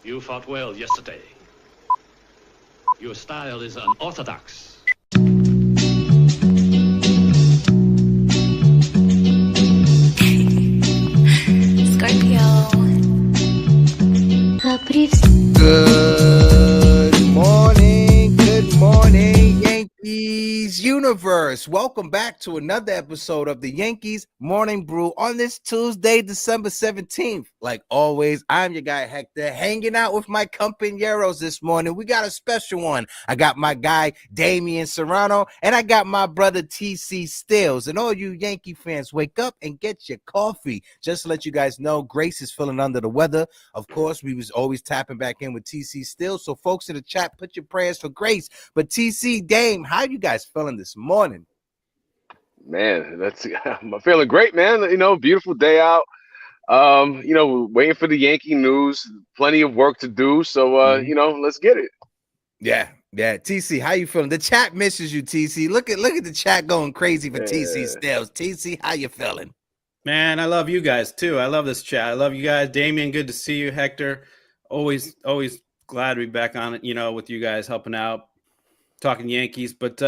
You fought well yesterday. Your style is unorthodox. Scorpio. Good morning, Yankees universe. Welcome back to another episode of the Yankees Morning Brew on this Tuesday, December 17th. Like always, I'm your guy Hector, hanging out with my compañeros this morning. We got a special one. I got my guy Damien Serrano, and I got my brother TC Stills. And all you Yankee fans, wake up and get your coffee. Just to let you guys know, Grace is feeling under the weather. Of course, we was always tapping back in with TC Stills. So folks in the chat, put your prayers for Grace. But TC, Dame, how you guys feeling this morning? Man, I'm feeling great, man. You know, beautiful day out. Waiting for the Yankee news. Plenty of work to do. So, let's get it. Yeah. TC, how you feeling? The chat misses you, TC. Look at the chat going crazy for TC Stills. TC, how you feeling? Man, I love you guys too. I love this chat. I love you guys. Damien, good to see you. Hector, always glad to be back on it, with you guys helping out, talking Yankees. But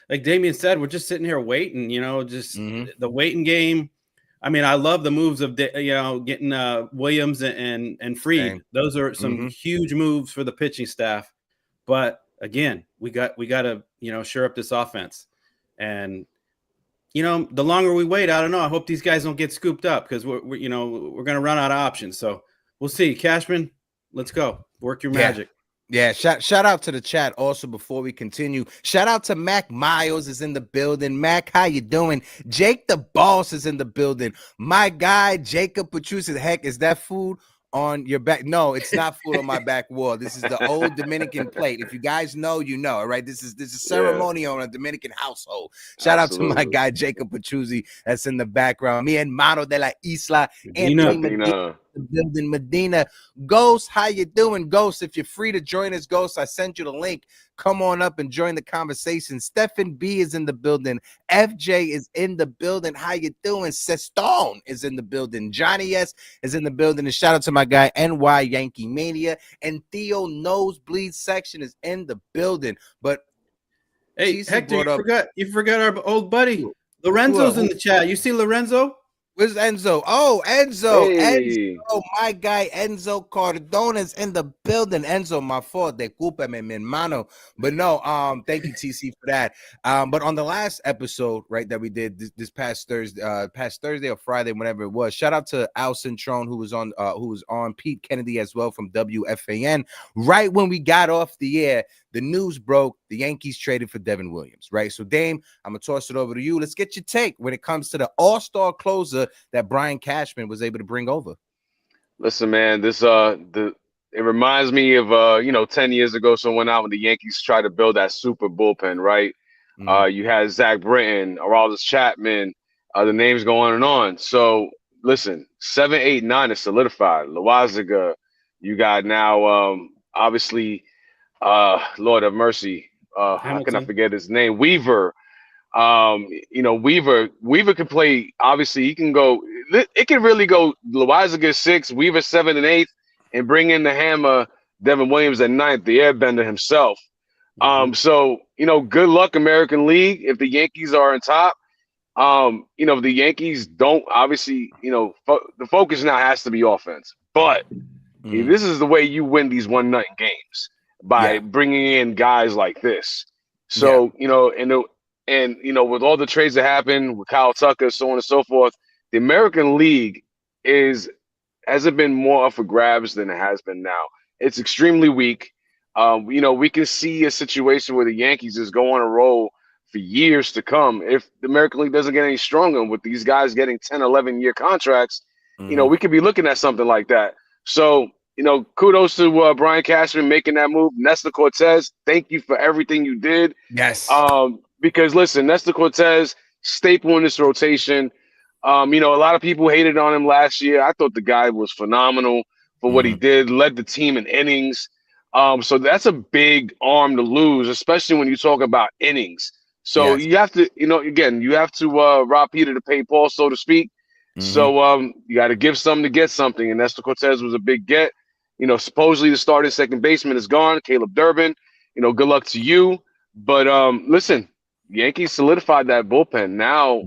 like Damien said, we're just sitting here waiting, the waiting game. I mean, I love the moves of getting Williams and Freed. Same. Those are some huge moves for the pitching staff. But again, we got to shore up this offense. And the longer we wait, I don't know. I hope these guys don't get scooped up because we're going to run out of options. So we'll see. Cashman, let's go. Work your magic. Yeah, shout out to the chat also before we continue. Shout out to Mac Miles is in the building. Mac, how you doing? Jake the Boss is in the building. My guy, Jacob Petrucci. Heck, is that food on your back? No, it's not food on my back wall. This is the old Dominican plate. If you guys know, you know, all right? This is ceremonial in a Dominican household. Shout out to my guy, Jacob Petrucci, that's in the background. Mi hermano de la isla, Medina. Building Medina. Ghost, how you doing? Ghost, if you're free to join us, Ghost, I sent you the link. Come on up and join the conversation. Stephen B is in the building. FJ is in the building. How you doing? Sestone is in the building. Johnny S is in the building. And shout out to my guy NY Yankee Mania. And Theo Nosebleed section is in the building. But hey, Hector, you forgot our old buddy Lorenzo's in the chat. You see Lorenzo? Where's Enzo? Oh, Enzo. Hey. Enzo, my guy Enzo Cardona's in the building. Enzo, my fault. Discúlpame, mi hermano. But no, thank you, TC, for that. But on the last episode, right, that we did this past Thursday or Friday, whenever it was, shout out to Al Centrone, who was on Pete Kennedy as well from WFAN. Right when we got off the air, the news broke. The Yankees traded for Devin Williams, right? So, Dame, I'm going to toss it over to you. Let's get your take when it comes to the all-star closer that Brian Cashman was able to bring over. Listen, man, it reminds me of 10 years ago, someone went out when the Yankees tried to build that super bullpen, right? You had Zach Britton, Aroldis Chapman, the names go on and on. So, listen, 7, 8, 9 is solidified. Loaisiga, you got now, obviously, Lord have mercy. How can I forget his name? Weaver. Weaver can play. Obviously, he can go. It can really go. Loaisiga 6, Weaver 7 and 8, and bring in the hammer. Devin Williams at 9th, the airbender himself. So good luck, American League. If the Yankees are on top, the Yankees don't. Obviously, the focus now has to be offense. But this is the way you win these 1-0 games. By bringing in guys like this. So, with all the trades that happened with Kyle Tucker, so on and so forth, the American League hasn't been more up for grabs than it has been now. It's extremely weak. We can see a situation where the Yankees is going on a roll for years to come. If the American League doesn't get any stronger with these guys getting 10, 11-year contracts, we could be looking at something like that. So, kudos to Brian Cashman making that move. Nestor Cortez, thank you for everything you did. Yes. Because, listen, Nestor Cortez, staple in this rotation. A lot of people hated on him last year. I thought the guy was phenomenal for what he did, led the team in innings. So that's a big arm to lose, especially when you talk about innings. So you have to, you have to rob Peter to pay Paul, so to speak. So you got to give something to get something. And Nestor Cortez was a big get. Supposedly the starting second baseman is gone, Caleb Durbin. Good luck to you. But listen, Yankees solidified that bullpen. Now,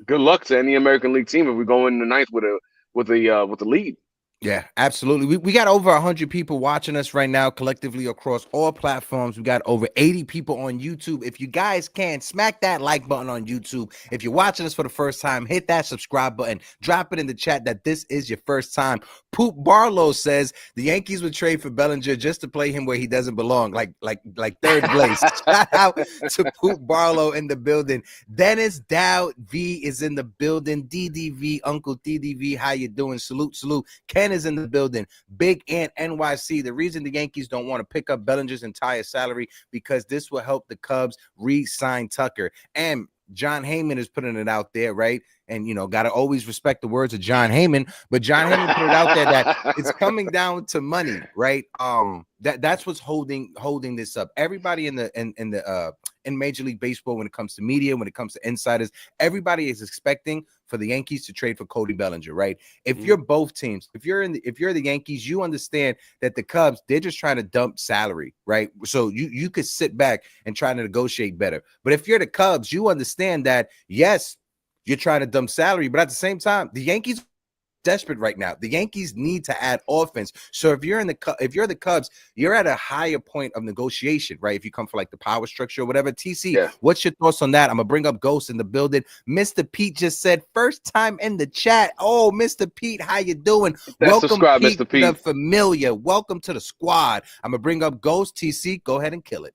good luck to any American League team if we go in the ninth with a lead. Yeah, absolutely. We got over 100 people watching us right now collectively across all platforms. We got over 80 people on YouTube. If you guys can, smack that like button on YouTube. If you're watching us for the first time, hit that subscribe button. Drop it in the chat that this is your first time. Poop Barlow says the Yankees would trade for Bellinger just to play him where he doesn't belong, like third place. Shout out to Poop Barlow in the building. Dennis Dow V is in the building. DDV, Uncle DDV, how you doing? Salute. Ken is in the building. Big Ant NYC. The reason the Yankees don't want to pick up Bellinger's entire salary because this will help the Cubs re-sign Tucker. And John Heyman is putting it out there, right? And got to always respect the words of John Heyman. But John Heyman put it out there that it's coming down to money, right? That's what's holding this up. Everybody in Major League Baseball, when it comes to media, when it comes to insiders, everybody is expecting for the Yankees to trade for Cody Bellinger, right? If you're both teams, if you're the Yankees, you understand that the Cubs, they're just trying to dump salary, right? So you could sit back and try to negotiate better. But if you're the Cubs, you understand that, yes, you're trying to dump salary, but at the same time, the Yankees desperate right now. The Yankees need to add offense. So if you're the Cubs, you're at a higher point of negotiation, right? If you come for like the power structure or whatever. TC, What's your thoughts on that? I'm gonna bring up Ghost in the building. Mr. Pete just said first time in the chat. Oh, Mr. Pete, how you doing? Welcome, Pete, Mr. Pete, the familiar. Welcome to the squad. I'm gonna bring up Ghost. TC, go ahead and kill it.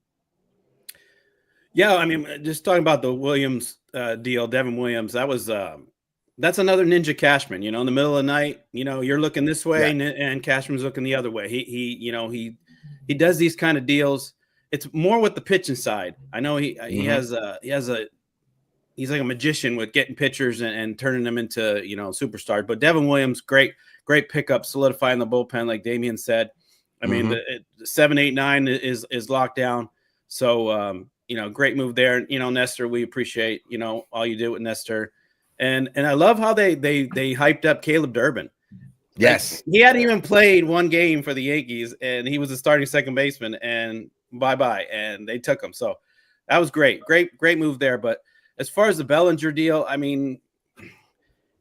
Yeah, I mean, just talking about the Williams deal, Devin Williams, that's another ninja Cashman, in the middle of the night, you're looking this way and Cashman's looking the other way. He does these kind of deals. It's more with the pitching side. I know he's like a magician with getting pitchers and turning them into, superstars. But Devin Williams, great pickup, solidifying the bullpen, like Damien said. I mean, the 7, 8, 9 is locked down. So, great move there. Nestor, we appreciate, all you do with Nestor. And I love how they hyped up Caleb Durbin. Yes. He hadn't even played one game for the Yankees, and he was a starting second baseman, and bye-bye, and they took him. So that was great. Great move there. But as far as the Bellinger deal, I mean,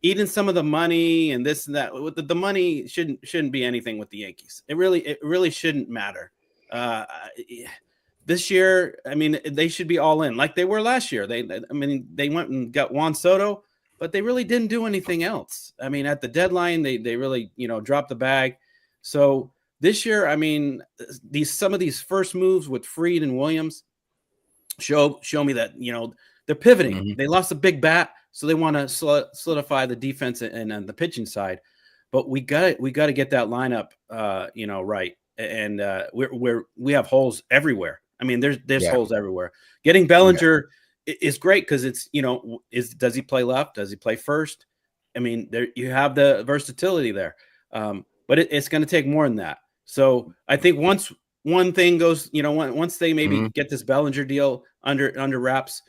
eating some of the money and this and that, the money shouldn't be anything with the Yankees. It really shouldn't matter. This year, I mean, they should be all in like they were last year. They went and got Juan Soto, but they really didn't do anything else. I mean, at the deadline, they really, dropped the bag. So this year, I mean, some of these first moves with Fried and Williams show me that, they're pivoting. They lost a big bat, so they want to solidify the defense and the pitching side. But we got to get that lineup, right. And we have holes everywhere. I mean, there's holes everywhere. Getting Bellinger is great because it's, does he play left? Does he play first? I mean, there you have the versatility there. But it's going to take more than that. So I think once one thing goes, once they maybe get this Bellinger deal under wraps,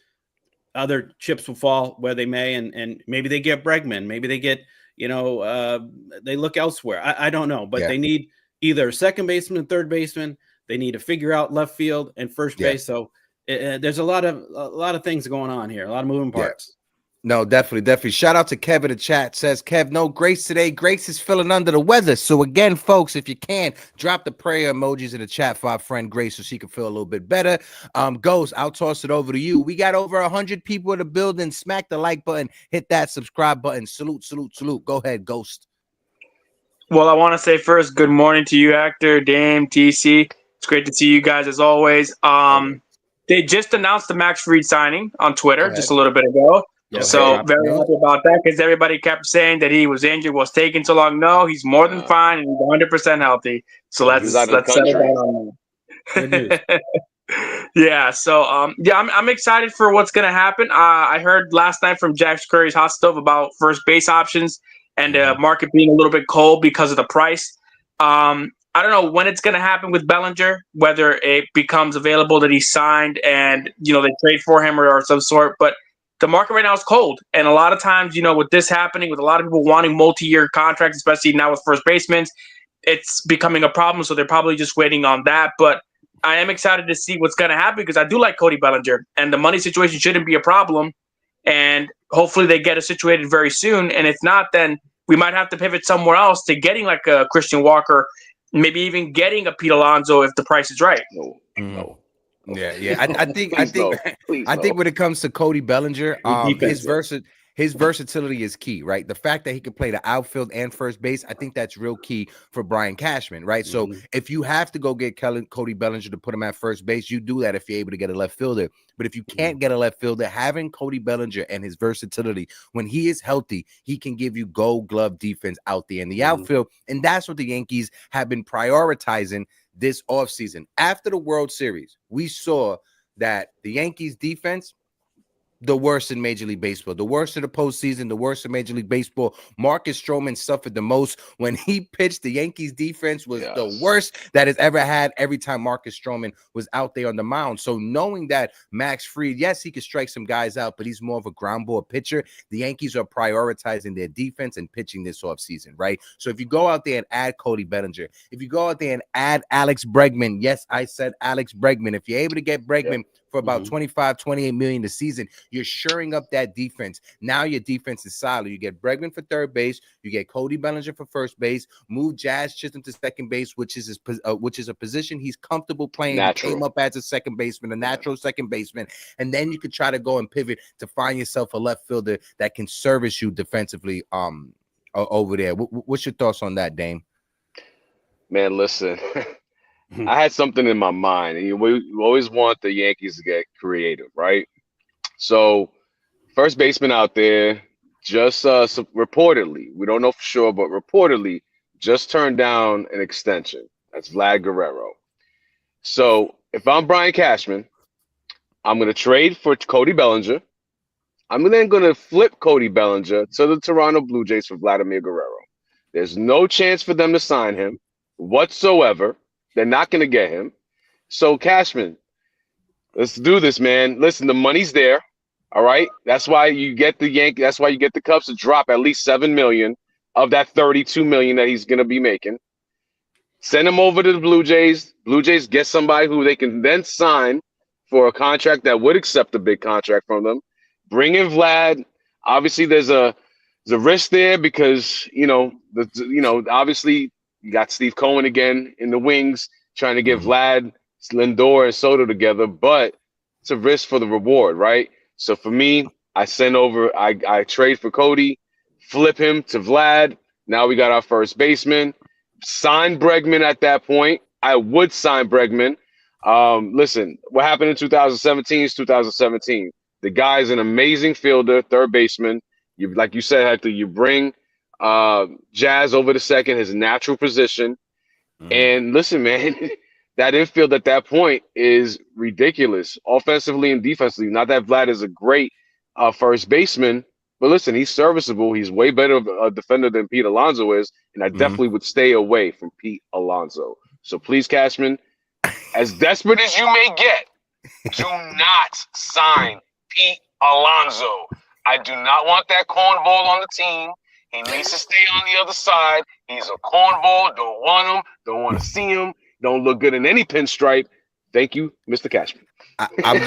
other chips will fall where they may, and maybe they get Bregman, maybe they get, they look elsewhere. I don't know, but they need either a second baseman and third baseman. They need to figure out left field and first base. So there's a lot of things going on here, a lot of moving parts. No, definitely. Shout out to Kev in the chat. Says, Kev, no Grace today. Grace is feeling under the weather. So again, folks, if you can, drop the prayer emojis in the chat for our friend Grace so she can feel a little bit better. Ghost, I'll toss it over to you. We got over 100 people in the building. Smack the like button. Hit that subscribe button. Salute. Go ahead, Ghost. Well, I want to say first, good morning to you, Hector, Dame, TC. It's great to see you guys as always. They just announced the Max Fried signing on Twitter just a little bit ago. So very happy about that because everybody kept saying that he was injured, was taking so long. No, he's more than fine and he's 100% healthy. So let's settle down on that. So I'm excited for what's gonna happen. I heard last night from Jack Curry's hot stove about first base options and the market being a little bit cold because of the price. I don't know when it's gonna happen with Bellinger, whether it becomes available that he's signed and they trade for him or some sort, but the market right now is cold. And a lot of times, with this happening, with a lot of people wanting multi-year contracts, especially now with first basemen, it's becoming a problem, so they're probably just waiting on that. But I am excited to see what's going to happen because I do like Cody Bellinger, and the money situation shouldn't be a problem. And hopefully they get it situated very soon. And if not, then we might have to pivot somewhere else to getting like a Christian Walker, maybe even getting a Pete Alonso if the price is right. No. Yeah. I think when it comes to Cody Bellinger, his versatility is key, right? The fact that he can play the outfield and first base, I think that's real key for Brian Cashman, right? So if you have to go get Cody Bellinger to put him at first base, you do that if you're able to get a left fielder. But if you can't get a left fielder, having Cody Bellinger and his versatility, when he is healthy, he can give you gold glove defense out there in the outfield. And that's what the Yankees have been prioritizing this offseason. After the World Series, we saw that the Yankees defense, the worst in Major League Baseball, the worst of the postseason, the worst of Major League Baseball. Marcus Stroman suffered the most when he pitched. The Yankees defense was the worst that has ever had every time Marcus Stroman was out there on the mound. So knowing that Max Fried, yes, he could strike some guys out, but he's more of a ground ball pitcher. The Yankees are prioritizing their defense and pitching this offseason, right? So if you go out there and add Cody Bellinger, if you go out there and add Alex Bregman, yes, I said Alex Bregman. If you're able to get Bregman for about 25, 28 million a season, you're shoring up that defense. Now your defense is solid. You get Bregman for third base, you get Cody Bellinger for first base, move Jazz Chisholm to second base, which is a position he's comfortable playing. He came up as a second baseman, a natural second baseman, and then you could try to go and pivot to find yourself a left fielder that can service you defensively over there. What's your thoughts on that, Dame? Man, listen. I had something in my mind, and we always want the Yankees to get creative, right? So, first baseman out there just reportedly, we don't know for sure, but reportedly just turned down an extension. That's Vlad Guerrero. So, if I'm Brian Cashman, I'm going to trade for Cody Bellinger. I'm then going to flip Cody Bellinger to the Toronto Blue Jays for Vladimir Guerrero. There's no chance for them to sign him whatsoever. They're not going to get him. So, Cashman, let's do this, man. Listen, the money's there. All right. That's why you get that's why you get the Cubs to drop at least $7 million of that $32 million that he's going to be making. Send him over to the Blue Jays. Blue Jays get somebody who they can then sign for a contract that would accept a big contract from them. Bring in Vlad. Obviously, there's a risk there because, obviously, you got Steve Cohen again in the wings trying to get Vlad, Lindor, and Soto together, but it's a risk for the reward, right? So for me, I trade for Cody, flip him to Vlad. Now we got our first baseman. Sign Bregman at that point. I would sign Bregman. Listen, what happened in 2017 is 2017. The guy's an amazing fielder, third baseman. Like you said, Hector, you bring Jazz over to second, his natural position. And listen, man, that infield at that point is ridiculous, offensively and defensively. Not that Vlad is a great first baseman, but listen, he's serviceable. He's way better of a defender than Pete Alonso is, and I definitely would stay away from Pete Alonso. So please, Cashman, as desperate as you may get, do not sign Pete Alonso. I do not want that cornball on the team. He needs to stay on the other side. He's a cornball. Don't want him. Don't want to see him. Don't look good in any pinstripe. Thank you, Mr. Cashman. I'm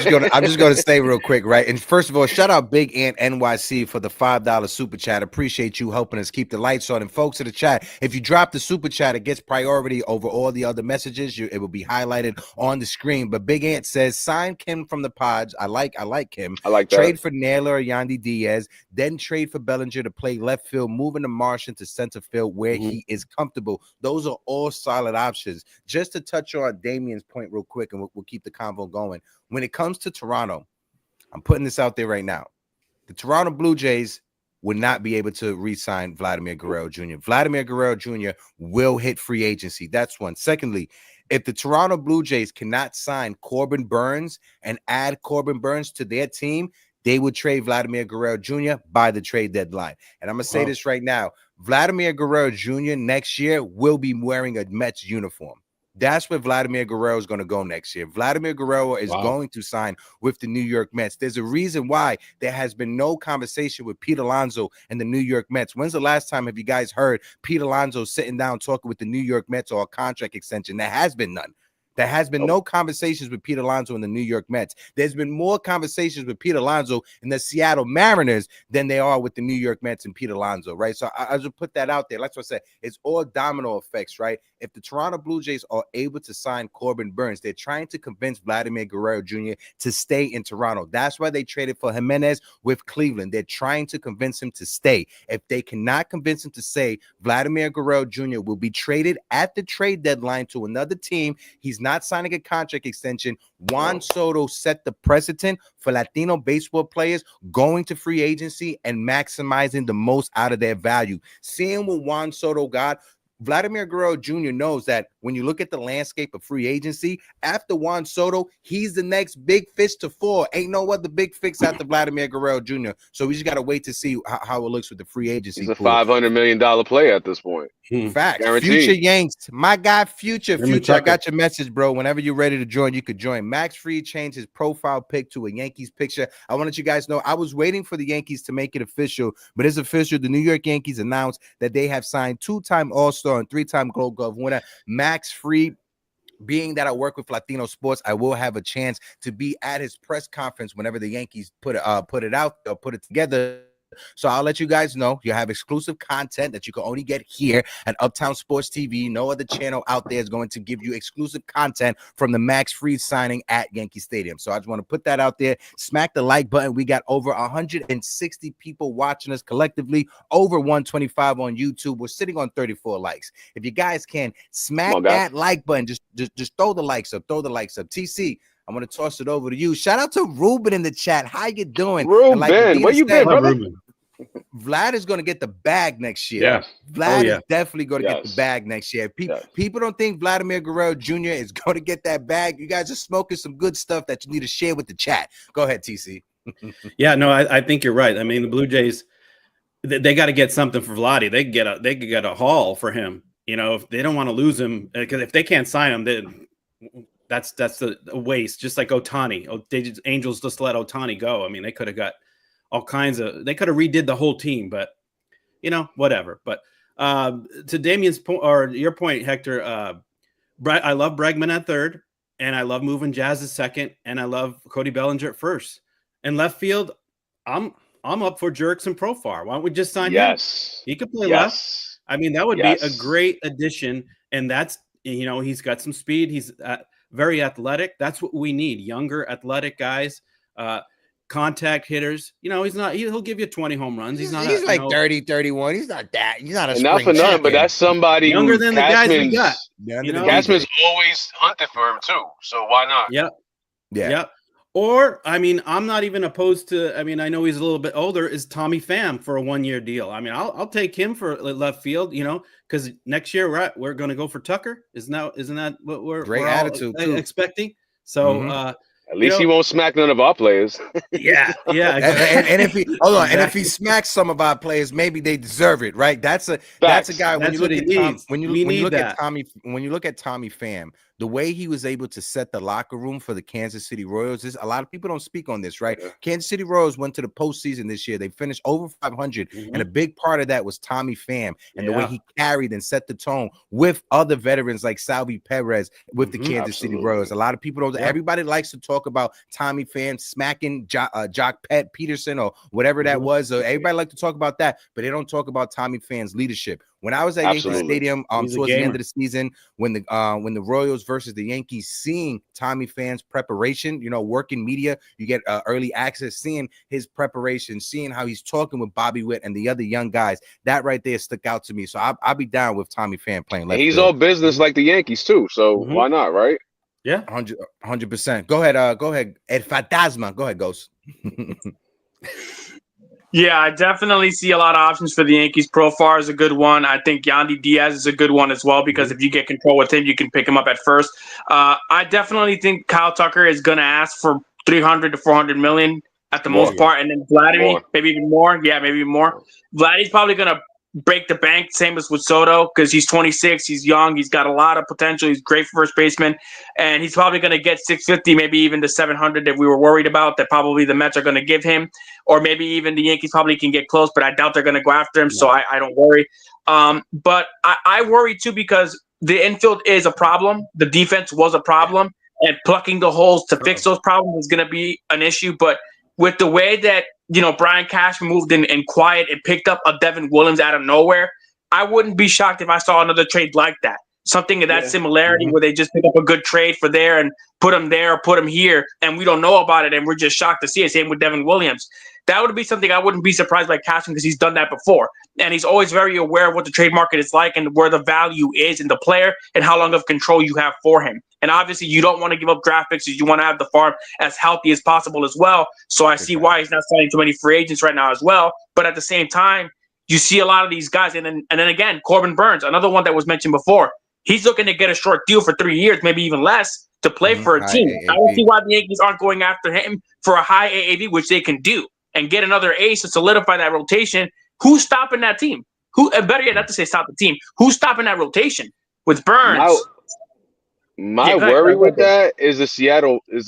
just gonna say real quick, right? And first of all, shout out Big Ant NYC for the $5 super chat. Appreciate you helping us keep the lights on. And folks in the chat, if you drop the super chat, it gets priority over all the other messages. It will be highlighted on the screen. But Big Ant says, sign Kim from the Pods. I like Kim. I like that. Trade for Naylor or Yandy Diaz, then trade for Bellinger to play left field, moving the Martian to center field where he is comfortable. Those are all solid options. Just to touch on Damien's point real quick, and we'll keep the convo going. When it comes to Toronto, I'm putting this out there right now. The Toronto Blue Jays would not be able to re-sign Vladimir Guerrero Jr. Vladimir Guerrero Jr. will hit free agency. That's one. Secondly, if the Toronto Blue Jays cannot sign Corbin Burns and add Corbin Burns to their team, they would trade Vladimir Guerrero Jr. by the trade deadline. And I'm going to say this right now. Vladimir Guerrero Jr. next year will be wearing a Mets uniform. That's where Vladimir Guerrero is going to go next year. Vladimir Guerrero is going to sign with the New York Mets. There's a reason why there has been no conversation with Pete Alonso and the New York Mets. When's the last time have you guys heard Pete Alonso sitting down talking with the New York Mets or a contract extension? There has been none. There has been no conversations with Pete Alonso and the New York Mets. There's been more conversations with Pete Alonso and the Seattle Mariners than they are with the New York Mets and Pete Alonso, right? So I just put that out there. That's what I said. It's all domino effects, right? If the Toronto Blue Jays are able to sign Corbin Burns, they're trying to convince Vladimir Guerrero Jr. to stay in Toronto. That's why they traded for Jimenez with Cleveland. They're trying to convince him to stay. If they cannot convince him to stay, Vladimir Guerrero Jr. will be traded at the trade deadline to another team. He's not signing a contract extension. Juan Soto set the precedent for Latino baseball players going to free agency and maximizing the most out of their value. Seeing what Juan Soto got, Vladimir Guerrero Jr. knows that when you look at the landscape of free agency, after Juan Soto, he's the next big fish to fall. Ain't no other big fix after Vladimir Guerrero Jr. So we just got to wait to see how it looks with the free agency. He's a $500 million player at this point. Facts. Guaranteed. Future Yanks. My guy, Future. I got your message, bro. Whenever you're ready to join, you could join. Max Fried changed his profile pic to a Yankees picture. I wanted you guys to know I was waiting for the Yankees to make it official, but it's official. The New York Yankees announced that they have signed 2-time All-Star and 3-time Gold Glove winner Max Fried. Being that I work with Latino sports, I will have a chance to be at his press conference whenever the Yankees put it out or put it together. So I'll let you guys know. You have exclusive content that you can only get here at Uptown Sports TV. No other channel out there is going to give you exclusive content from the Max Fried signing at Yankee Stadium. So I just want to put that out there. Smack the like button. We got over 160 people watching us collectively, over 125 on YouTube. We're sitting on 34 likes. If you guys can smack that like button, just throw the likes up. Throw the likes up. TC, I'm going to toss it over to you. Shout out to Ruben in the chat. How you doing? Ruben, where you been, brother? Vlad is going to get the bag next year. Yeah. Vlad is definitely going to get the bag next year. People don't think Vladimir Guerrero Jr. is going to get that bag. You guys are smoking some good stuff that you need to share with the chat. Go ahead, TC. Yeah, no, I think you're right. I mean, the Blue Jays, they got to get something for Vladdy. They could get a haul for him. You know, if they don't want to lose him, because if they can't sign him, then that's a waste. Just like Ohtani. Angels just let Ohtani go. I mean, they could have got all kinds of. They could have redid the whole team, but you know, whatever. But to Damien's point or your point, Hector, I love Bregman at third, and I love moving Jazz at second, and I love Cody Bellinger at first. And left field, I'm up for Jerks and Profar. Why don't we just sign him? He could play left. I mean, that would be a great addition, and that's, you know, he's got some speed. He's very athletic. That's what we need. Younger, athletic guys, contact hitters. You know, he'll give you 20 home runs. He's like 30, 31. He's not that. He's not a not for nothing, but that's somebody younger than the guys we got. You know, Cashman's always hunted for him too. So why not? Yeah. Or, I mean, I'm not even opposed to, I mean, I know he's a little bit older, is Tommy Pham for a 1-year deal. I mean, I'll take him for left field, you know, because next year we're going to go for Tucker. Isn't that what we're expecting? So, at least he won't smack none of our players. Yeah. and if he if he smacks some of our players, maybe they deserve it, right? That's a guy. When you look at Tommy Pham, the way he was able to set the locker room for the Kansas City Royals is a lot of people don't speak on this, right? Kansas City Royals went to the postseason this year. They finished over 500, and a big part of that was Tommy Pham and the way he carried and set the tone with other veterans like Salvi Perez with the Kansas City Royals. A lot of people don't. Everybody likes to talk about Tommy Pham smacking Jock Peterson or whatever that was. So everybody like to talk about that, but they don't talk about Tommy Pham's leadership. When I was at Yankee Stadium towards the end of the season, when the Royals versus the Yankees, seeing Tommy Pham's preparation, you know, working media, you get early access, seeing his preparation, seeing how he's talking with Bobby Witt and the other young guys, that right there stuck out to me. So I'll be down with Tommy Pham playing left. He's all business like the Yankees too, so why not, right? Yeah, 100%. Go ahead, El Fantasma. Go ahead, Ghost. Yeah, I definitely see a lot of options for the Yankees. Profar is a good one. I think Yandy Diaz is a good one as well, because if you get control with him, you can pick him up at first. I definitely think Kyle Tucker is going to ask for 300 to 400 million at the most part, and then Vladimir, maybe even more. Yeah, maybe more. Vladdy's probably going to break the bank, same as with Soto, because he's 26, he's young, he's got a lot of potential, he's great first baseman, and he's probably going to get 650, maybe even to 700 that we were worried about that probably the Mets are going to give him, or maybe even the Yankees probably can get close, but I doubt they're going to go after him, so I don't worry. But I worry too because the infield is a problem, the defense was a problem, and plucking the holes to fix those problems is going to be an issue, but with the way that Brian Cashman moved in and quiet and picked up a Devin Williams out of nowhere, I wouldn't be shocked if I saw another trade like that. Something of that similarity where they just pick up a good trade for there and put him there or put him here, and we don't know about it, and we're just shocked to see it. Same with Devin Williams. That would be something I wouldn't be surprised by Cashman because he's done that before. And he's always very aware of what the trade market is like and where the value is in the player and how long of control you have for him. And obviously, you don't want to give up draft picks. You want to have the farm as healthy as possible as well. So I see why he's not signing too many free agents right now as well. But at the same time, you see a lot of these guys. And then again, Corbin Burns, another one that was mentioned before. He's looking to get a short deal for 3 years, maybe even less, to play for a team. I don't see why the Yankees aren't going after him for a high AAV, which they can do, and get another ace to solidify that rotation. Who's stopping that team? Better yet, not to say stop the team. Who's stopping that rotation with Burns? My worry with that is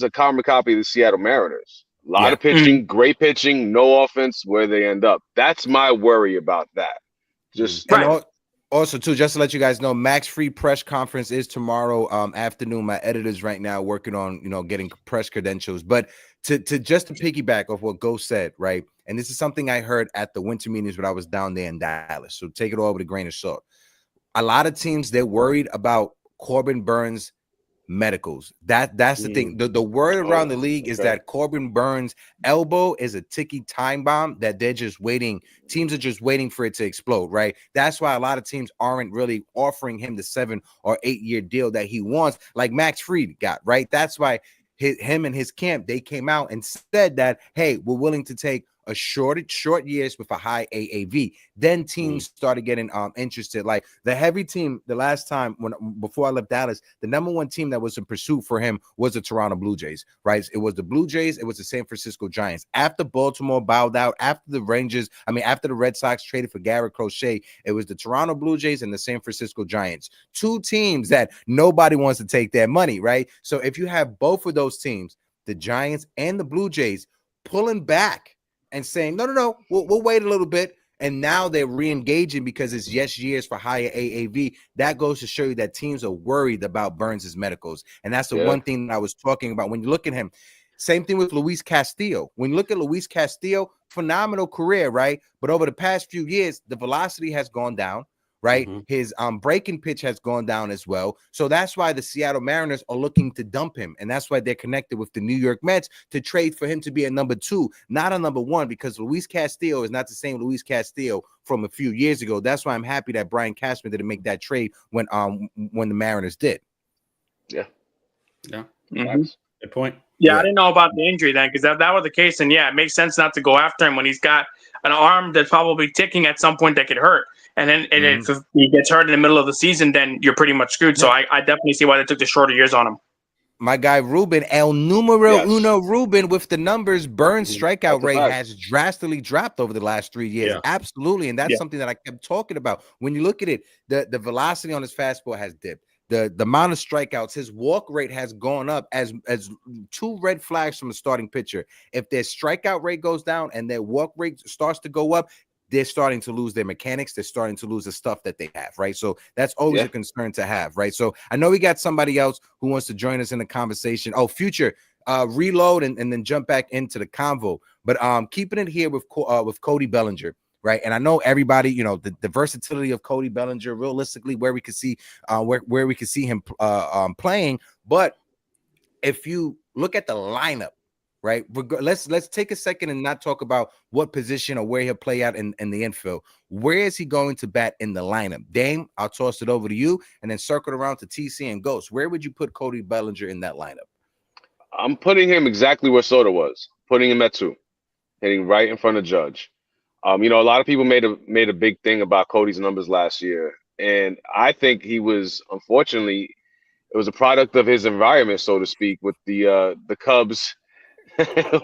a common copy of the Seattle Mariners. A lot of pitching, great pitching, no offense. Where they end up, that's my worry about that. Just Also, too, just to let you guys know, Max Free press conference is tomorrow afternoon. My editor's right now working on getting press credentials. But to piggyback off what Ghost said, right? And this is something I heard at the winter meetings when I was down there in Dallas. So take it all with a grain of salt. A lot of teams, they're worried about Corbin Burns medicals. That's the thing. The word around the league is that Corbin Burns' elbow is a ticky time bomb that they're just waiting. Teams are just waiting for it to explode, right? That's why a lot of teams aren't really offering him the 7 or 8 year deal that he wants, like Max Fried got, right? That's why him and his camp, they came out and said that, hey, we're willing to take a short years with a high AAV. Then teams started getting interested. Like the heavy team, the last time before I left Dallas, the number one team that was in pursuit for him was the Toronto Blue Jays, right? It was the Blue Jays, it was the San Francisco Giants. After Baltimore bowed out, after the Red Sox traded for Garrett Crochet, it was the Toronto Blue Jays and the San Francisco Giants. Two teams that nobody wants to take their money, right? So if you have both of those teams, the Giants and the Blue Jays, pulling back and saying, no, we'll wait a little bit. And now they're re-engaging because it's years for higher AAV. That goes to show you that teams are worried about Burns' medicals. And that's the one thing that I was talking about. When you look at him, same thing with Luis Castillo. When you look at Luis Castillo, phenomenal career, right? But over the past few years, the velocity has gone down, right? His breaking pitch has gone down as well. So that's why the Seattle Mariners are looking to dump him. And that's why they're connected with the New York Mets to trade for him to be a number 2, not a number 1, because Luis Castillo is not the same Luis Castillo from a few years ago. That's why I'm happy that Brian Cashman didn't make that trade when the Mariners did. Yeah. Good point. Yeah, I didn't know about the injury then, because if that was the case, then it makes sense not to go after him when he's got an arm that's probably ticking at some point that could hurt. And then if he gets hurt in the middle of the season, then you're pretty much screwed. So I definitely see why they took the shorter years on him. My guy Ruben, El Numero Uno Ruben with the numbers. Burns' strikeout rate has drastically dropped over the last 3 years. Yeah. Absolutely. And that's something that I kept talking about. When you look at it, the velocity on his fastball has dipped. The amount of strikeouts, his walk rate has gone up as 2 red flags from a starting pitcher. If their strikeout rate goes down and their walk rate starts to go up, they're starting to lose their mechanics. They're starting to lose the stuff that they have, right? So that's always a concern to have, right? So I know we got somebody else who wants to join us in the conversation. Oh, Future, reload and then jump back into the convo. But keeping it here with Cody Bellinger, right? And I know everybody, the versatility of Cody Bellinger, realistically, where we could see where we could see him playing. But if you look at the lineup, right? Let's take a second and not talk about what position or where he'll play out in the infield. Where is he going to bat in the lineup? Dame, I'll toss it over to you and then circle around to TC and Ghost. Where would you put Cody Bellinger in that lineup? I'm putting him exactly where Soto was, putting him at 2, hitting right in front of Judge. A lot of people made a big thing about Cody's numbers last year, and I think he was, unfortunately, it was a product of his environment, so to speak, with the Cubs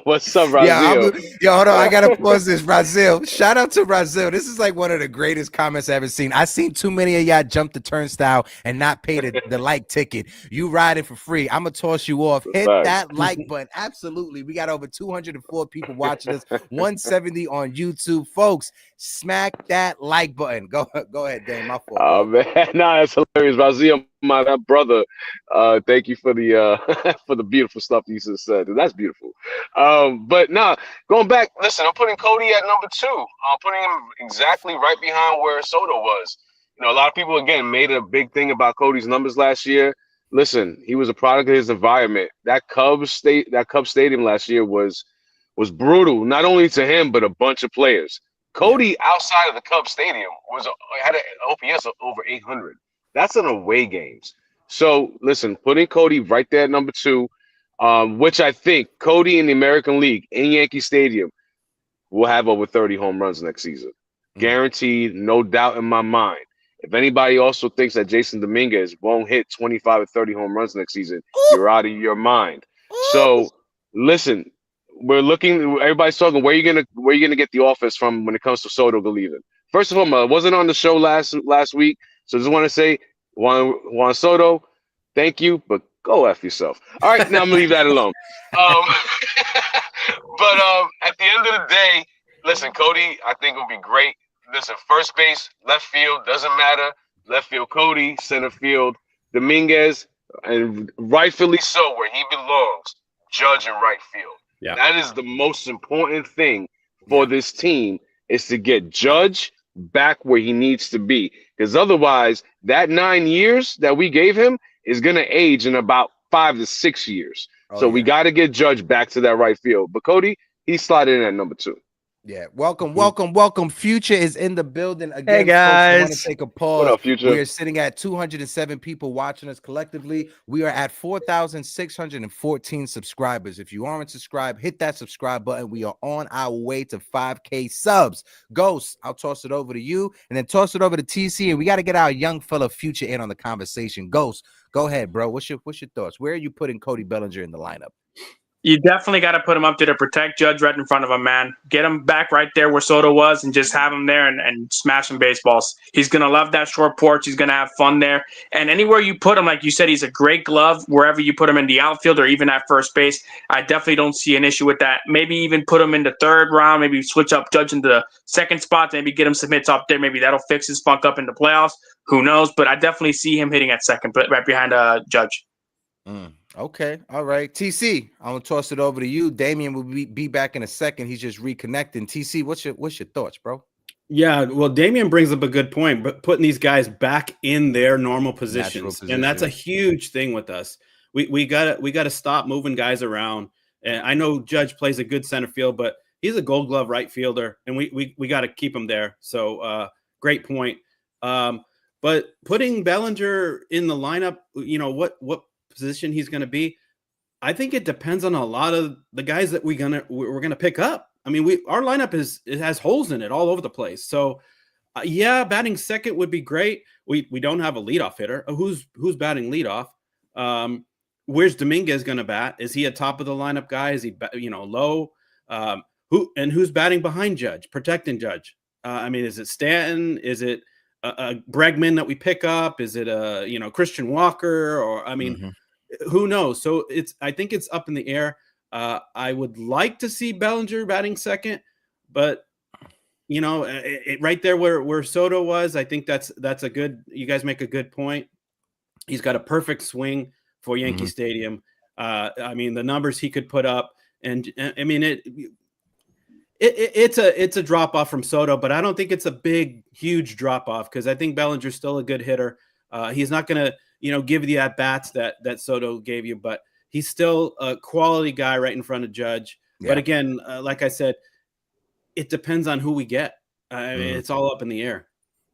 What's up, Yeah, Brazil? hold on. I gotta pause this. Brazil. Shout out to Brazil. This is like one of the greatest comments I've ever seen. I seen too many of y'all jump the turnstile and not pay the like ticket. You riding for free. I'm gonna toss you off. Hit Facts. that like button. Absolutely. We got over 204 people watching us. 170 on YouTube, folks. Smack that like button. Go ahead, Dame. My fault. Oh man, nah, that's hilarious, Brazil. My brother. Thank you for the for the beautiful stuff you just said. That's beautiful. But nah, going back. Listen, I'm putting Cody at number 2. I'm putting him exactly right behind where Soto was. You know, a lot of people again made a big thing about Cody's numbers last year. Listen, he was a product of his environment. That Cubs stadium last year was brutal, not only to him but a bunch of players. Cody outside of the Cubs stadium had an OPS of over 800. That's in away games. So listen, putting Cody right there at number 2, which I think Cody in the American League in Yankee Stadium will have over 30 home runs next season. Guaranteed, no doubt in my mind. If anybody also thinks that Jason Dominguez won't hit 25 or 30 home runs next season, you're out of your mind. So listen, everybody's talking where you gonna get the offense from when it comes to Soto leaving. First of all, I wasn't on the show last week, so just want to say, Juan Soto, thank you, but go F yourself. All right, now I'm gonna leave that alone. But at the end of the day, listen, Cody, I think will be great. Listen, first base, left field, doesn't matter. Left field, Cody, center field, Dominguez, and rightfully so, where he belongs, Judge in right field. Yeah. That is the most important thing for this team, is to get Judge back where he needs to be. Because otherwise, that 9 years that we gave him is going to age in about 5 to 6 years. So we got to get Judge back to that right field. But Cody, he slotted in at number 2. Yeah, welcome. Future is in the building again. Hey guys, folks, I want to take a pause. What up, Future? We are sitting at 207 people watching us collectively. We are at 4,614 subscribers. If you aren't subscribed, hit that subscribe button. We are on our way to 5K subs. Ghost, I'll toss it over to you, and then toss it over to TC, and we got to get our young fella Future in on the conversation. Ghost, go ahead, bro. What's your thoughts? Where are you putting Cody Bellinger in the lineup? You definitely got to put him up there to protect Judge right in front of him, man. Get him back right there where Soto was and just have him there and smash some baseballs. He's going to love that short porch. He's going to have fun there. And anywhere you put him, like you said, he's a great glove. Wherever you put him in the outfield or even at first base, I definitely don't see an issue with that. Maybe even put him in the 3rd round. Maybe switch up Judge into the 2nd spot. Maybe get him some hits up there. Maybe that'll fix his funk up in the playoffs. Who knows? But I definitely see him hitting at 2nd, but right behind Judge. Okay, all right. TC, I'm gonna toss it over to you. Damien will be back in a second. He's just reconnecting. TC, what's your thoughts, bro? Yeah, well, Damien brings up a good point, but putting these guys back in their normal positions, and that's a huge thing with us. We gotta stop moving guys around. And I know Judge plays a good center field, but he's a Gold Glove right fielder, and we got to keep him there. So great point. But putting Bellinger in the lineup, you know what position he's going to be, I think it depends on a lot of the guys that we're gonna pick up. I mean, our lineup has holes in it all over the place. So yeah, batting second would be great. We don't have a leadoff hitter. Who's batting leadoff? Where's Dominguez going to bat? Is he a top of the lineup guy? Is he low? Who's batting behind Judge, protecting Judge? I mean, is it Stanton? Is it a Bregman that we pick up? Is it a Christian Walker? Or I mean, who knows? So I think it's up in the air. I would like to see Bellinger batting second, but right there where Soto was, I think that's a good. You guys make a good point. He's got a perfect swing for Yankee Stadium. I mean, the numbers he could put up, and I mean it's a drop off from Soto, but I don't think it's a huge drop off because I think Bellinger's still a good hitter. He's not going to give you at bats that Soto gave you, but he's still a quality guy right in front of Judge. Yeah. But again, like I said, it depends on who we get. I mean, it's all up in the air.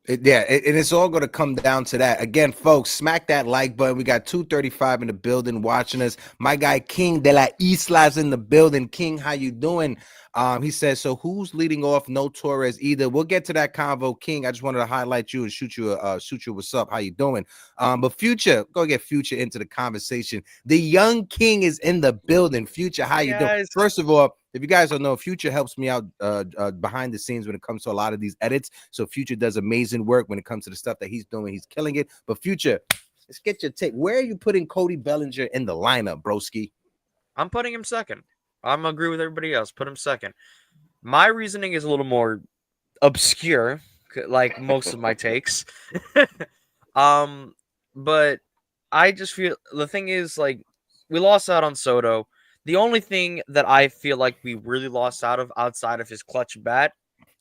And it's all going to come down to that. Again, folks, smack that like button. We got 235 in the building watching us. My guy King de la Isla's in the building. King, how you doing? He says, so who's leading off? No Torres either. We'll get to that convo, King. I just wanted to highlight you and shoot you what's up. How you doing? But Future, go get Future into the conversation. The young King is in the building. Future, how you doing? First of all, if you guys don't know, Future helps me out behind the scenes when it comes to a lot of these edits. So Future does amazing work when it comes to the stuff that he's doing. He's killing it. But Future, let's get your take. Where are you putting Cody Bellinger in the lineup, broski? I'm putting him second. I'm agree with everybody else. Put him second. My reasoning is a little more obscure, like most of my takes. But I just feel the thing is, like, we lost out on Soto. The only thing that I feel like we really lost out of outside of his clutch bat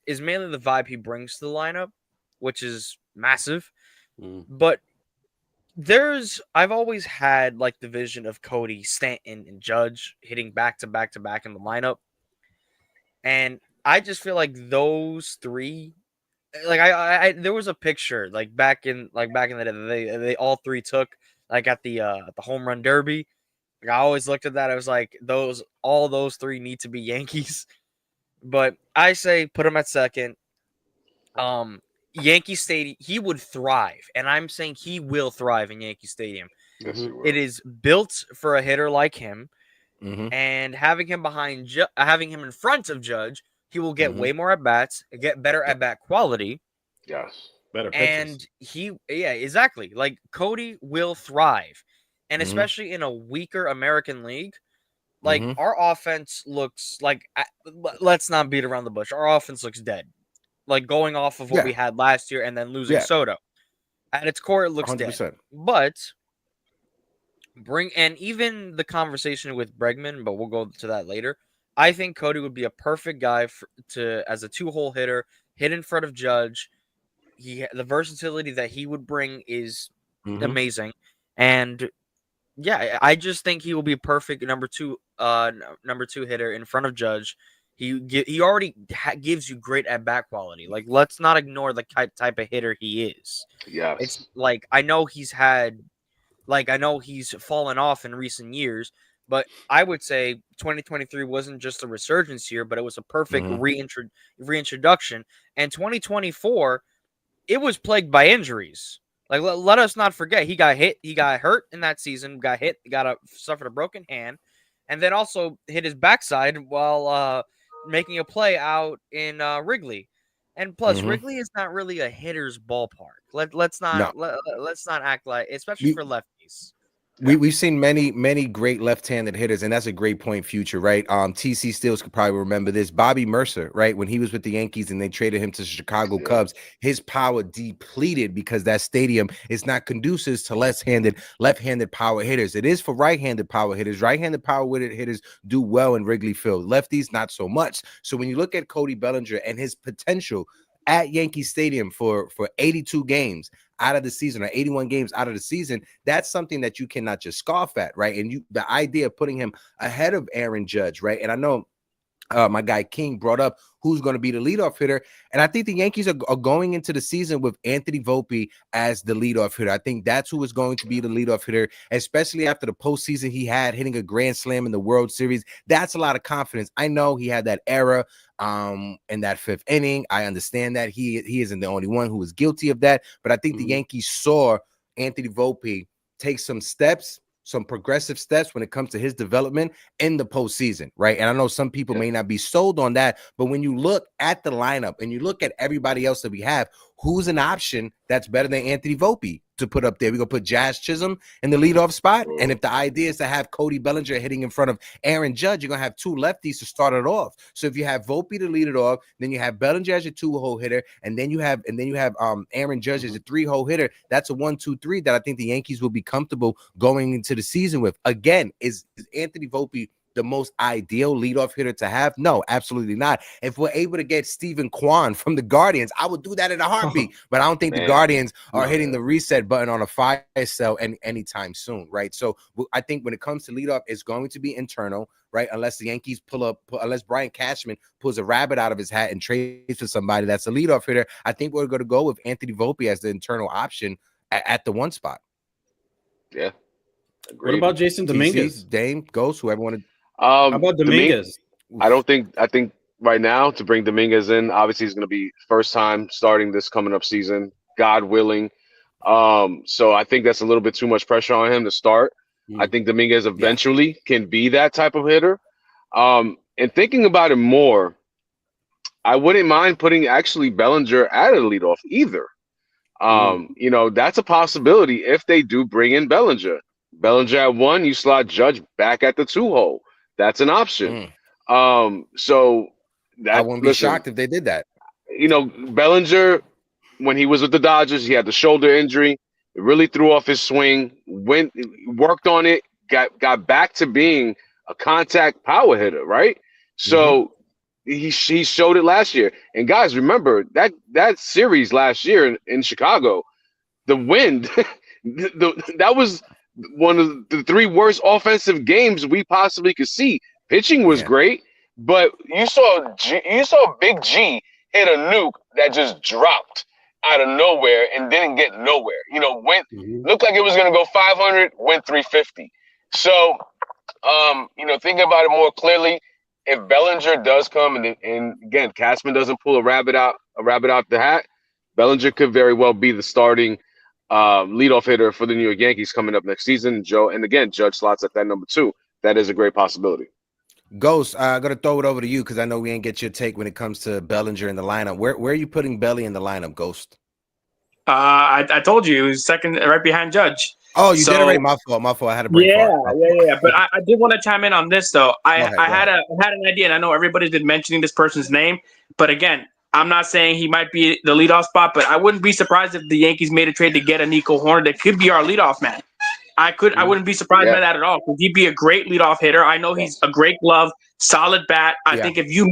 is mainly the vibe he brings to the lineup, which is massive. But I've always had like the vision of Cody, Stanton, and Judge hitting back to back to back in the lineup. And I just feel like those three, like I there was a picture like back in the day they all three took like at the home run derby. Like, I always looked at that. I was like, all those three need to be Yankees. But I say put him at second. Yankee Stadium, he would thrive, and I'm saying he will thrive in Yankee Stadium. Yes, he will. It is built for a hitter like him, and having him having him in front of Judge, he will get way more at bats, get better at bat quality. Yes, better pitches. And exactly. Like Cody will thrive, and especially in a weaker American League, like our offense looks like. Let's not beat around the bush. Our offense looks dead. Like going off of what we had last year and then losing Soto. At its core, it looks 100%. Dead. But even the conversation with Bregman, but we'll go to that later. I think Cody would be a perfect guy as a 2-hole hitter, hit in front of Judge. The versatility that he would bring is amazing. And yeah, I just think he will be a perfect number two hitter in front of Judge. He already gives you great at-bat quality. Like, let's not ignore the type of hitter he is. Yes. It's like, I know he's fallen off in recent years, but I would say 2023 wasn't just a resurgence year, but it was a perfect reintroduction. And 2024, it was plagued by injuries. Like, let us not forget, he got hurt in that season, suffered a broken hand, and then also hit his backside while making a play out in Wrigley. And plus, Wrigley is not really a hitter's ballpark. Let's not act like, especially for lefties. We've seen many great left-handed hitters, and that's a great point, Future, right? TC Steels could probably remember this. Bobby Mercer, right? When he was with the Yankees and they traded him to the Chicago Cubs, his power depleted because that stadium is not conducive to left-handed power hitters. It is for right-handed power hitters. Right-handed power hitters do well in Wrigley Field. Lefties, not so much. So when you look at Cody Bellinger and his potential at Yankee Stadium for 82 games out of the season, or 81 games out of the season, that's something that you cannot just scoff at, right? And the idea of putting him ahead of Aaron Judge, right? And I know my guy King brought up who's going to be the leadoff hitter, and I think the Yankees are going into the season with Anthony Volpe as the leadoff hitter. I think that's who is going to be the leadoff hitter, especially after the postseason he had, hitting a grand slam in the World Series. That's a lot of confidence. I know he had that error in that 5th inning. I understand that he isn't the only one who was guilty of that, but I think the Yankees saw Anthony Volpe take some progressive steps when it comes to his development in the postseason, right? And I know some people may not be sold on that, but when you look at the lineup and you look at everybody else that we have, who's an option that's better than Anthony Volpe to put up there? We're going to put Jazz Chisholm in the leadoff spot. And if the idea is to have Cody Bellinger hitting in front of Aaron Judge, you're going to have two lefties to start it off. So if you have Volpe to lead it off, then you have Bellinger as your 2-hole hitter, and then you have Aaron Judge as a 3-hole hitter. That's a 1-2-3 that I think the Yankees will be comfortable going into the season with. Again, is Anthony Volpe the most ideal leadoff hitter to have? No, absolutely not. If we're able to get Stephen Kwan from the Guardians, I would do that in a heartbeat. But I don't think the Guardians are hitting the reset button on a fire sale anytime soon, right? So I think when it comes to leadoff, it's going to be internal, right? Unless the Yankees unless Brian Cashman pulls a rabbit out of his hat and trades for somebody that's a leadoff hitter, I think we're going to go with Anthony Volpe as the internal option at the 1 spot. Yeah. Agreed. What about Jason Dominguez? Dame, Ghost, whoever wanted. How about Dominguez? I think right now to bring Dominguez in. Obviously, he's going to be first time starting this coming up season, God willing. So I think that's a little bit too much pressure on him to start. I think Dominguez eventually can be that type of hitter. And thinking about it more, I wouldn't mind putting actually Bellinger at a leadoff either. You know, that's a possibility if they do bring in Bellinger. Bellinger at 1, you slot Judge back at the 2 hole. That's an option. So that I wouldn't be shocked if they did that. You know, Bellinger, when he was with the Dodgers, he had the shoulder injury. It really threw off his swing. Worked on it, got back to being a contact power hitter, right? So he showed it last year. And guys, remember that series last year in Chicago, the wind, that was one of the 3 worst offensive games we possibly could see. Pitching was great, but you saw Big G hit a nuke that just dropped out of nowhere and didn't get nowhere. You know, looked like it was going to go 500, went 350. So, you know, thinking about it more clearly, if Bellinger does come and again, Cashman doesn't pull a rabbit out the hat, Bellinger could very well be the starting leadoff hitter for the New York Yankees coming up next season. And again, Judge slots at that number 2. That is a great possibility. Ghost, I'm gonna throw it over to you because I know we ain't get your take when it comes to Bellinger in the lineup. Where are you putting Belly in the lineup, Ghost? I told you he was second, right behind Judge. Oh, you did already. My fault. I had a brain fart. Yeah. But I did want to chime in on this though. I had an idea, and I know everybody's been mentioning this person's name, but again, I'm not saying he might be the leadoff spot, but I wouldn't be surprised if the Yankees made a trade to get a Nico Hoerner that could be our leadoff man. I wouldn't be surprised by that at all. He'd be a great leadoff hitter. I know he's a great glove, solid bat. I think if you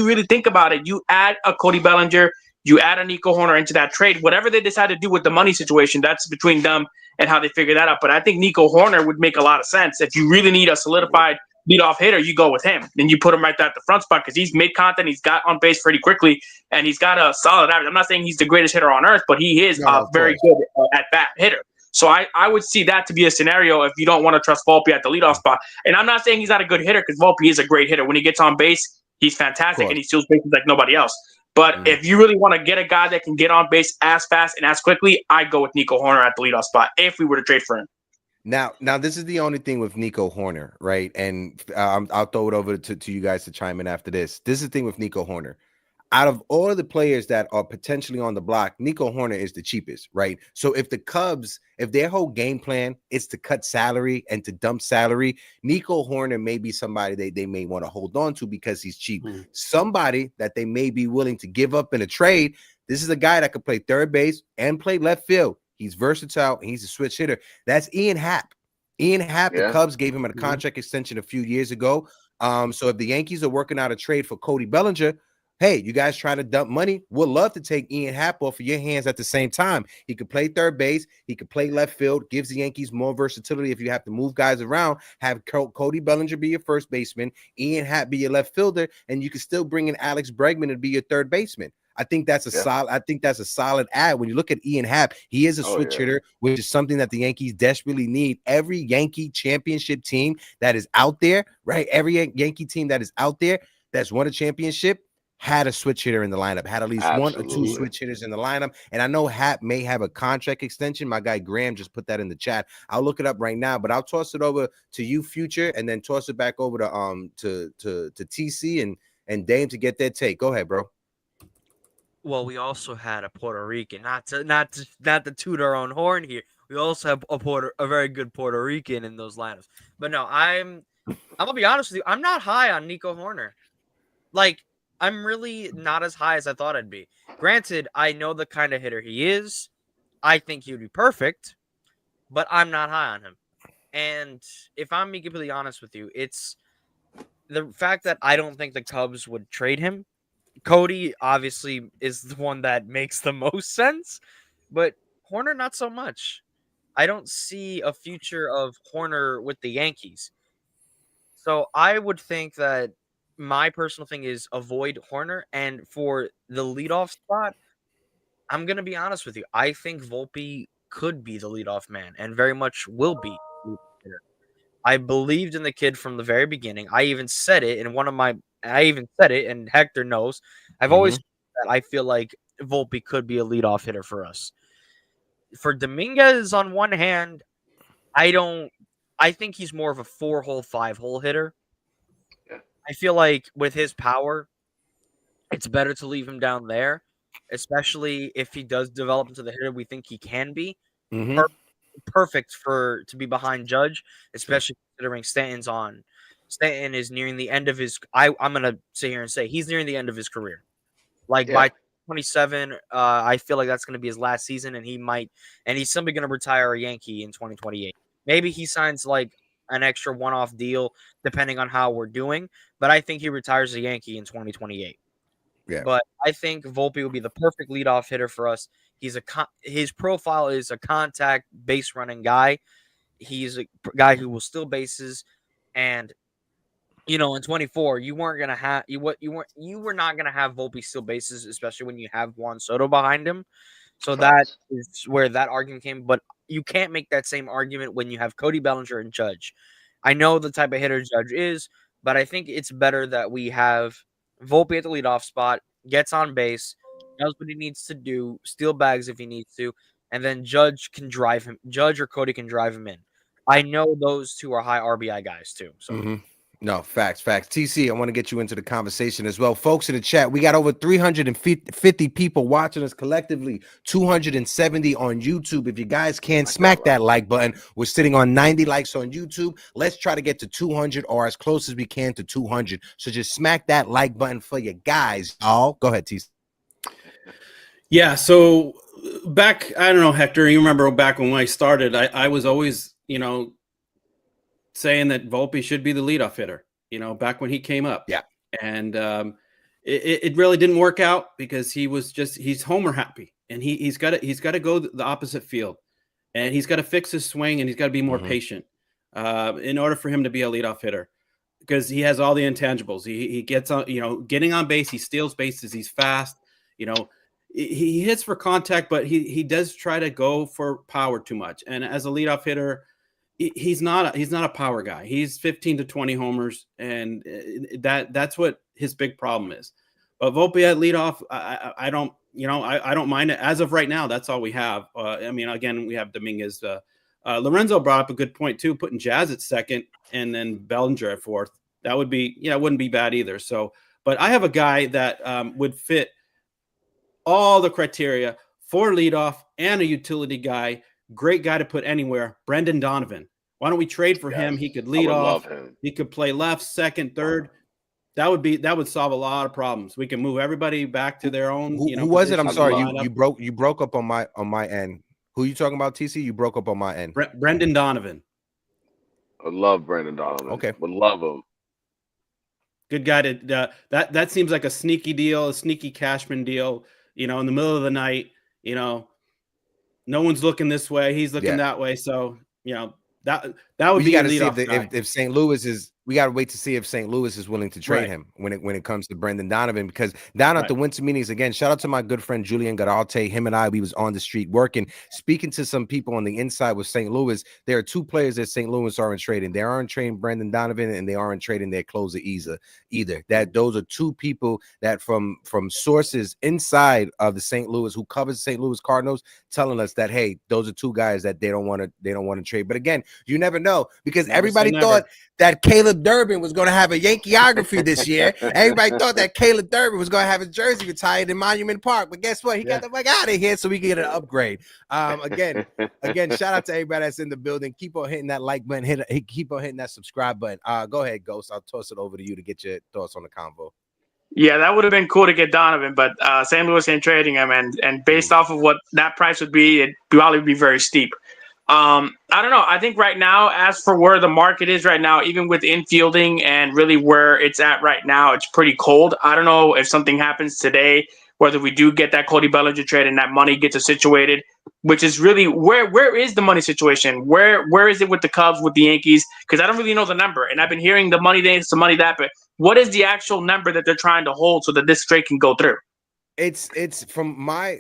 really think about it, you add a Cody Bellinger, you add a Nico Hoerner into that trade. Whatever they decide to do with the money situation, that's between them and how they figure that out. But I think Nico Hoerner would make a lot of sense. If you really need a solidified leadoff hitter, you go with him. Then you put him right there at the front spot because he's made contact, he's got on base pretty quickly, and he's got a solid average. I'm not saying he's the greatest hitter on earth, but he is a very good at bat hitter. So I would see that to be a scenario if you don't want to trust Volpe at the leadoff spot. And I'm not saying he's not a good hitter because Volpe is a great hitter. When he gets on base, he's fantastic and he steals bases like nobody else. But if you really want to get a guy that can get on base as fast and as quickly, I'd go with Nico Hoerner at the leadoff spot if we were to trade for him. Now, this is the only thing with Nico Hoerner, right? And I'll throw it over to you guys to chime in after this. This is the thing with Nico Hoerner. Out of all of the players that are potentially on the block, Nico Hoerner is the cheapest, right? So if the Cubs, if their whole game plan is to cut salary and to dump salary, Nico Hoerner may be somebody they may want to hold on to because he's cheap. Somebody that they may be willing to give up in a trade. This is a guy that could play third base and play left field. He's versatile and he's a switch hitter. That's Ian Happ. The Cubs gave him a contract extension a few years ago. So if the Yankees are working out a trade for Cody Bellinger, hey, you guys trying to dump money? We'd love to take Ian Happ off of your hands at the same time. He could play third base. He could play left field. Gives the Yankees more versatility if you have to move guys around. Have Cody Bellinger be your first baseman. Ian Happ be your left fielder. And you can still bring in Alex Bregman to be your third baseman. I think that's a solid. I think that's a solid ad. When you look at Ian Happ, he is a switch hitter, which is something that the Yankees desperately need. Every Yankee championship team that is out there, right? Every Yankee team that is out there that's won a championship had a switch hitter in the lineup, had at least one or two switch hitters in the lineup. And I know Happ may have a contract extension. My guy Graham just put that in the chat. I'll look it up right now, but I'll toss it over to you, Future, and then toss it back over to TC and Dame to get their take. Go ahead, bro. Well, we also had a Puerto Rican, not to toot our own horn here. We also have a very good Puerto Rican in those lineups. But no, I'm gonna be honest with you. I'm not high on Nico Hoerner. Like, I'm really not as high as I thought I'd be. Granted, I know the kind of hitter he is. I think he would be perfect, but I'm not high on him. And if I'm being completely honest with you, it's the fact that I don't think the Cubs would trade him. Cody obviously is the one that makes the most sense, but Hoerner not so much. I don't see a future of Hoerner with the Yankees. So I would think that my personal thing is avoid Hoerner. And for the leadoff spot, I'm going to be honest with you. I think Volpe could be the leadoff man and very much will be. I believed in the kid from the very beginning. I even said it in one of my I even said it, and Hector knows. I've always said that I feel like Volpe could be a leadoff hitter for us. For Dominguez, on one hand, I think he's more of a 4-hole, 5-hole hitter. Yeah. I feel like with his power, it's better to leave him down there, especially if he does develop into the hitter we think he can be. Perfect to be behind Judge, especially considering Stanton is nearing the end of his. I'm gonna sit here and say he's nearing the end of his career. Like by 27, I feel like that's gonna be his last season, and he's simply gonna retire a Yankee in 2028. Maybe he signs like an extra one-off deal depending on how we're doing, but I think he retires a Yankee in 2028. Yeah. But I think Volpe will be the perfect leadoff hitter for us. His profile is a contact base running guy. He's a guy who will steal bases, and in 24 you were not gonna have Volpe steal bases, especially when you have Juan Soto behind him. So that is where that argument came. But you can't make that same argument when you have Cody Bellinger and Judge. I know the type of hitter Judge is, but I think it's better that we have Volpe at the leadoff spot, gets on base, knows what he needs to do, steal bags if he needs to, and then Judge or Cody can drive him in. I know those two are high RBI guys too. So No, facts. TC, I want to get you into the conversation as well. Folks in the chat, we got over 350 people watching us collectively, 270 on YouTube. If you guys can, smack that like button. We're sitting on 90 likes on YouTube. Let's try to get to 200 or as close as we can to 200. So just smack that like button for you guys. Go ahead, TC. Yeah, so back, I don't know, Hector, you remember back when I started, I was always, saying that Volpe should be the leadoff hitter, back when he came up. Yeah. And it really didn't work out because he's homer happy, and he's got to go the opposite field, and he's got to fix his swing, and he's got to be more patient in order for him to be a leadoff hitter, because he has all the intangibles. He gets on, getting on base, he steals bases, he's fast, he hits for contact, but he does try to go for power too much. And as a leadoff hitter, he's not a power guy. He's 15 to 20 homers, and that's what his big problem is. But Volpe at leadoff, I don't mind it. As of right now, that's all we have. Again, we have Dominguez. Lorenzo brought up a good point too, putting Jazz at second and then Bellinger at fourth. That would be, wouldn't be bad either. So, but I have a guy that would fit all the criteria for leadoff and a utility guy. Great guy to put anywhere. Brendan Donovan. Why don't we trade for him? He could lead off. He could play left, second, third. That would solve a lot of problems. We can move everybody back to their own. Who was it? I'm sorry. You broke up on my end. Who are you talking about, TC? You broke up on my end. Brendan Donovan. I love Brendan Donovan. Okay. Would love him. Good guy to that seems like a sneaky deal, a sneaky Cashman deal. In the middle of the night, no one's looking this way. He's looking that way. So, that would be. We got to see if St. Louis is. We got to wait to see if St. Louis is willing to trade him when it comes to Brendan Donovan, because down at the winter meetings, again, shout out to my good friend Julian Garate. Him and we was on the street working, speaking to some people on the inside with St. Louis. There are two players that St. Louis aren't trading. They aren't trading Brendan Donovan, and they aren't trading their closer either. Those are two people that from sources inside of the St. Louis who covers St. Louis Cardinals telling us that, hey, those are two guys that they don't want to trade. But again, you never know, because everybody thought that Caleb Durbin was going to have a Yankeeography this year. Everybody thought that Caleb Durbin was going to have his jersey retired in Monument Park, but guess what? He got the fuck out of here so we can get an upgrade. Again, shout out to everybody that's in the building. Keep on hitting that like button. Keep on hitting that subscribe button. Go ahead, Ghost. I'll toss it over to you to get your thoughts on the convo. Yeah, that would have been cool to get Donovan, but St. Louis ain't trading him, and based off of what that price would be, it'd probably be very steep. I don't know. I think right now, as for where the market is right now, even with infielding and really where it's at right now, it's pretty cold. I don't know if something happens today, whether we do get that Cody Bellinger trade and that money gets situated, which is really where is the money situation? Where is it with the Cubs, with the Yankees? Because I don't really know the number, and I've been hearing the money this, the money that, but what is the actual number that they're trying to hold so that this trade can go through? It's from my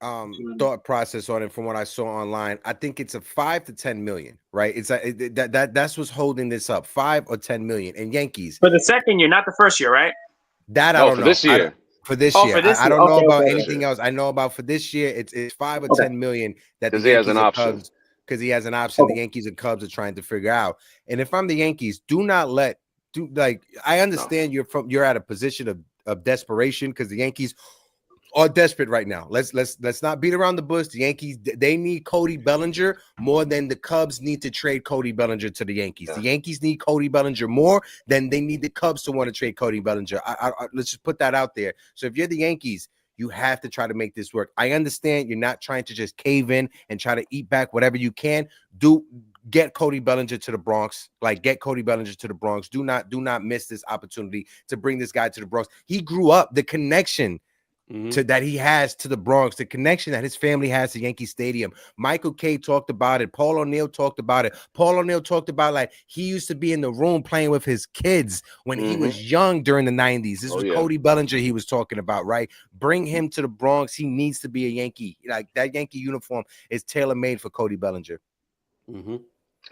thought process on it from what I saw online. I think it's a 5 to 10 million, right? It's that's what's holding this up, 5 or 10 million. And Yankees For the second year, not the first year, right? that I No, don't for know. this year. For this Oh, year, for this I year. don't know Okay, about okay. anything else. I know about for this year, it's 5 or Okay. 10 million that the Because he has Yankees an and option. Cubs, because he has an option. Okay. The Yankees and Cubs are trying to figure out. And if I'm the Yankees, I understand you're at a position of desperation because the Yankees are desperate right now. Let's not beat around the bush. The Yankees, they need Cody Bellinger more than the Cubs need to trade Cody Bellinger to the Yankees. The Yankees need Cody Bellinger more than they need the Cubs to want to trade Cody Bellinger. Let's just put that out there. So if you're the Yankees, you have to try to make this work. I understand you're not trying to just cave in and try to eat back whatever you can. Get Cody Bellinger to the Bronx. Get Cody Bellinger to the Bronx. Do not miss this opportunity to bring this guy to the Bronx. He grew up. The connection that he has to the Bronx, the connection that his family has to Yankee Stadium. Michael Kay talked about it. Paul O'Neill talked about it. Paul O'Neill talked about he used to be in the room playing with his kids when he was young during the 90s. This was Cody Bellinger he was talking about, right? Bring him to the Bronx. He needs to be a Yankee. That Yankee uniform is tailor-made for Cody Bellinger.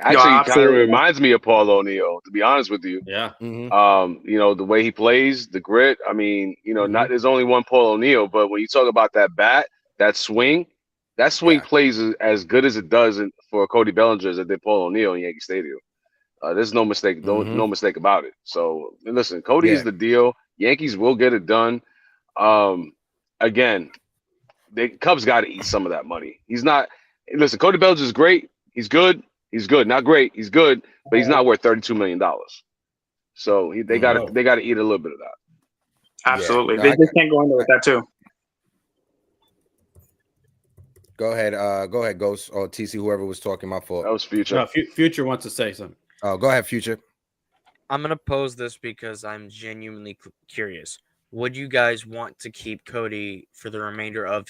Actually, he kind of reminds me of Paul O'Neill, to be honest with you. Yeah. The way he plays, the grit. I mean, not there's only one Paul O'Neill, but when you talk about that bat, that swing plays as good as it does for Cody Bellinger as it did Paul O'Neill in Yankee Stadium. There's no mistake, no mistake about it. So listen, Cody is the deal. Yankees will get it done. Again, the Cubs got to eat some of that money. He's not. Listen, Cody Bellinger is great. He's good. He's good. Not great. He's good, but he's not worth $32 million. So they got to eat a little bit of that. Absolutely. They just can't go under with that too. Go ahead, Ghost or TC, whoever was talking. My fault. That was Future. No, Future wants to say something. Oh, go ahead, Future. I'm gonna pose this because I'm genuinely curious. Would you guys want to keep Cody for the remainder of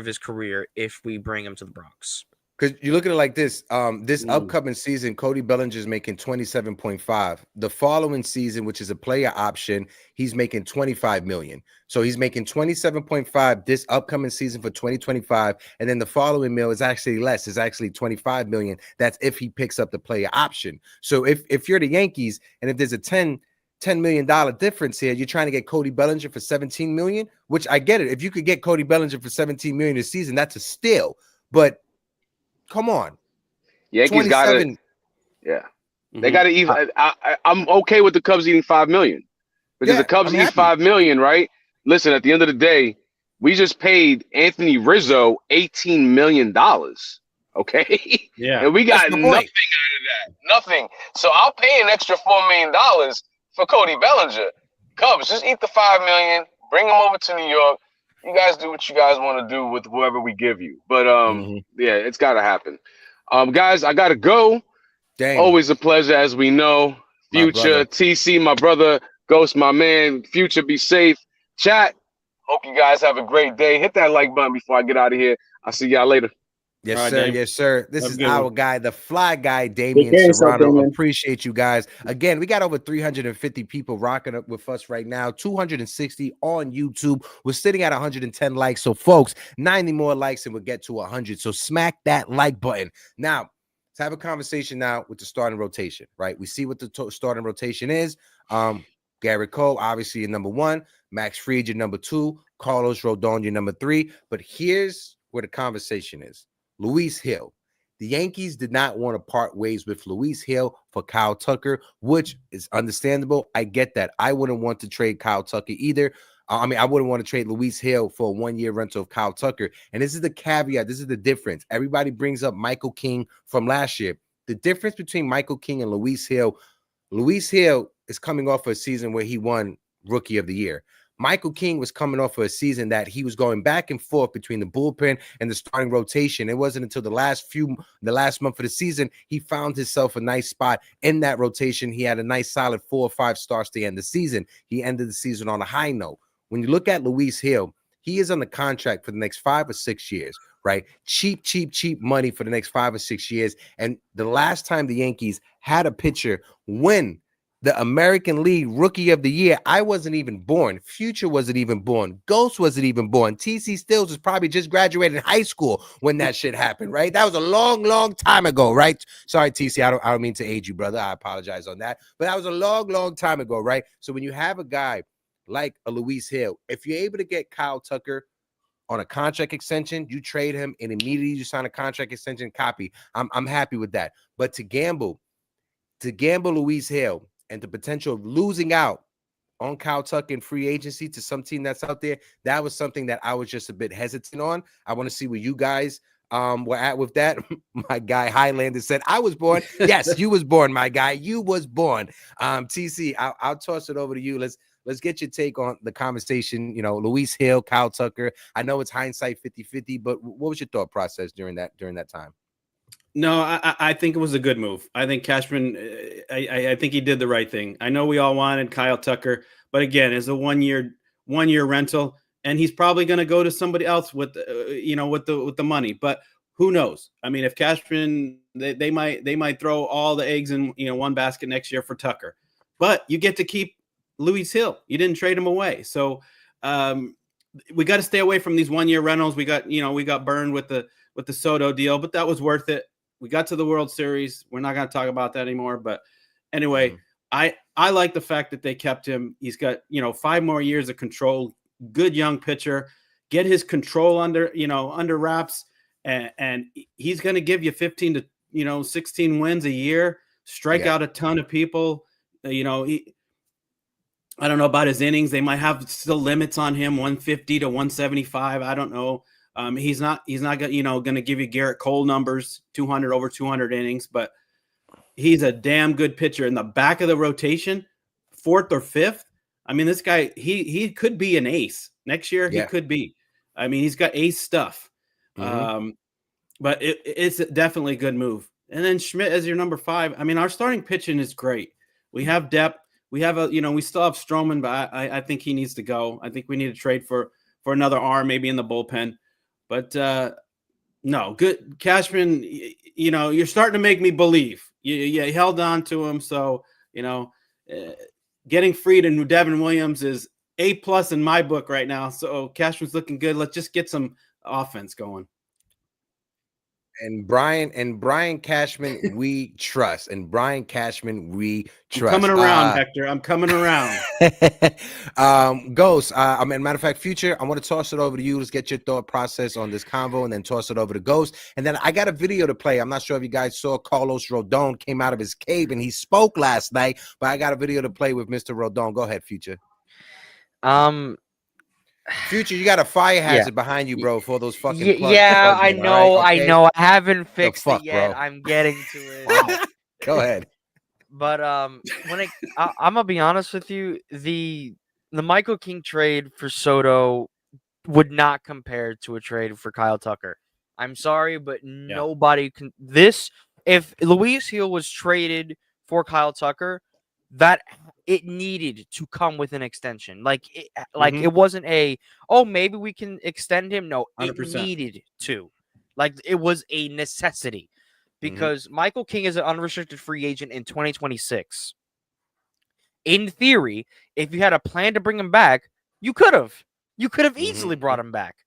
his career if we bring him to the Bronx? Because you look at it like this, this upcoming season, Cody Bellinger is making 27.5. The following season, which is a player option, he's making 25 million. So he's making 27.5 this upcoming season for 2025, and then the following mill is actually less. It's actually 25 million. That's if he picks up the player option. So if you're the Yankees, and if there's a $10 million difference here, you're trying to get Cody Bellinger for 17 million, which I get it. If you could get Cody Bellinger for 17 million this season, that's a steal. But come on, Yankees got it. Yeah, they got to eat. I'm okay with the Cubs eating $5 million because the Cubs eat $5 million, right? Listen, at the end of the day, we just paid Anthony Rizzo $18 million. Okay, and we got nothing out of that. Nothing. So I'll pay an extra $4 million for Cody Bellinger. Cubs, just eat the $5 million. Bring him over to New York. You guys do what you guys want to do with whoever we give you. But yeah, it's got to happen. Guys, I got to go. Dang. Always a pleasure, as we know. Future, TC, my brother, Ghost, my man. Future, be safe. Chat, hope you guys have a great day. Hit that like button before I get out of here. I'll see y'all later. Yes, right, sir. Dave. Yes, sir. This is our guy, the fly guy, Damien yourself, Serrano. Damien. Appreciate you guys. Again, we got over 350 people rocking up with us right now. 260 on YouTube. We're sitting at 110 likes. So, folks, 90 more likes and we'll get to 100. So, smack that like button. Now, let's have a conversation now with the starting rotation, right? We see what the starting rotation is. Garrett Cole, obviously, your number one. Max Fried, your number two. Carlos Rodon, your number three. But here's where the conversation is. Luis Hill. The Yankees did not want to part ways with Luis Hill for Kyle Tucker, which is understandable. I get that. I wouldn't want to trade Kyle Tucker either. I wouldn't want to trade Luis Hill for a one-year rental of Kyle Tucker. And this is the caveat. This is the difference. Everybody brings up Michael King from last year. The difference between Michael King and Luis Hill is coming off a season where he won Rookie of the Year. Michael King was coming off of a season that he was going back and forth between the bullpen and the starting rotation. It wasn't until the last month of the season, he found himself a nice spot in that rotation. He had a nice solid 4 or 5 starts to end the season. He ended the season on a high note. When you look at Luis Hill, he is on the contract for the next 5 or 6 years, right? Cheap money for the next 5 or 6 years. And the last time the Yankees had a pitcher win the American League Rookie of the Year. I wasn't even born. Future wasn't even born. Ghost wasn't even born. TC Stills was probably just graduated high school when that shit happened, right? That was a long, long time ago, right? Sorry, TC, I don't mean to age you, brother. I apologize on that. But that was a long, long time ago, right? So when you have a guy like a Luis Hill, if you're able to get Kyle Tucker on a contract extension, you trade him and immediately you sign a contract extension copy. I'm happy with that. But to gamble Luis Hill and the potential of losing out on Kyle Tucker in free agency to some team that's out there, that was something that I was just a bit hesitant on. I want to see where you guys were at with that. My guy Highlander said, I was born. Yes, you was born, my guy. You was born. TC, I'll toss it over to you. Let's get your take on the conversation. You know, Luis Hill, Kyle Tucker. I know it's hindsight 50-50, but what was your thought process during that time? No, I think it was a good move. I think Cashman, I think he did the right thing. I know we all wanted Kyle Tucker, but again, it's a one year rental, and he's probably going to go to somebody else with the money. But who knows? I mean, if Cashman, they might throw all the eggs in one basket next year for Tucker, but you get to keep Luis Hill. You didn't trade him away, so we got to stay away from these 1 year rentals. We got burned with the Soto deal, but that was worth it. We got to the World Series. We're not going to talk about that anymore. But anyway, I like the fact that they kept him. He's got 5 more years of control. Good young pitcher. Get his control under wraps, and he's going to give you 15 to 16 wins a year. Strike out a ton of people. I don't know about his innings. They might have still limits on him, 150 to 175. I don't know. He's not going to give you Garrett Cole numbers, over 200 innings, but he's a damn good pitcher in the back of the rotation, 4th or 5th. I mean, this guy, he could be an ace next year. He could be. I mean, he's got ace stuff. But it's definitely a good move. And then Schmidt as your number 5. I mean, our starting pitching is great. We have depth. We have we still have Stroman, but I think he needs to go. I think we need to trade for another arm, maybe in the bullpen. But no, good Cashman. You're starting to make me believe. You held on to him, so getting free to Devin Williams is A+ in my book right now. So Cashman's looking good. Let's just get some offense going. And Brian Cashman, we trust. And Brian Cashman, we trust. I'm coming around, Hector. I'm coming around. Ghost. Matter of fact, Future, I want to toss it over to you. Let's get your thought process on this convo, and then toss it over to Ghost. And then I got a video to play. I'm not sure if you guys saw Carlos Rodon came out of his cave and he spoke last night, but I got a video to play with Mr. Rodon. Go ahead, Future. Future, you got a fire hazard behind you, bro, for those fucking plugs. Yeah, I know, right? Okay? I know. I haven't fixed it yet. Bro? I'm getting to it. Wow. Go ahead. But I'm gonna be honest with you, the Michael King trade for Soto would not compare to a trade for Kyle Tucker. I'm sorry, but nobody can. If Luis Hill was traded for Kyle Tucker, that it needed to come with an extension. It wasn't maybe we can extend him. No, 100%. It needed to. It was a necessity because Michael King is an unrestricted free agent in 2026. In theory, if you had a plan to bring him back, you could have. You could have easily brought him back.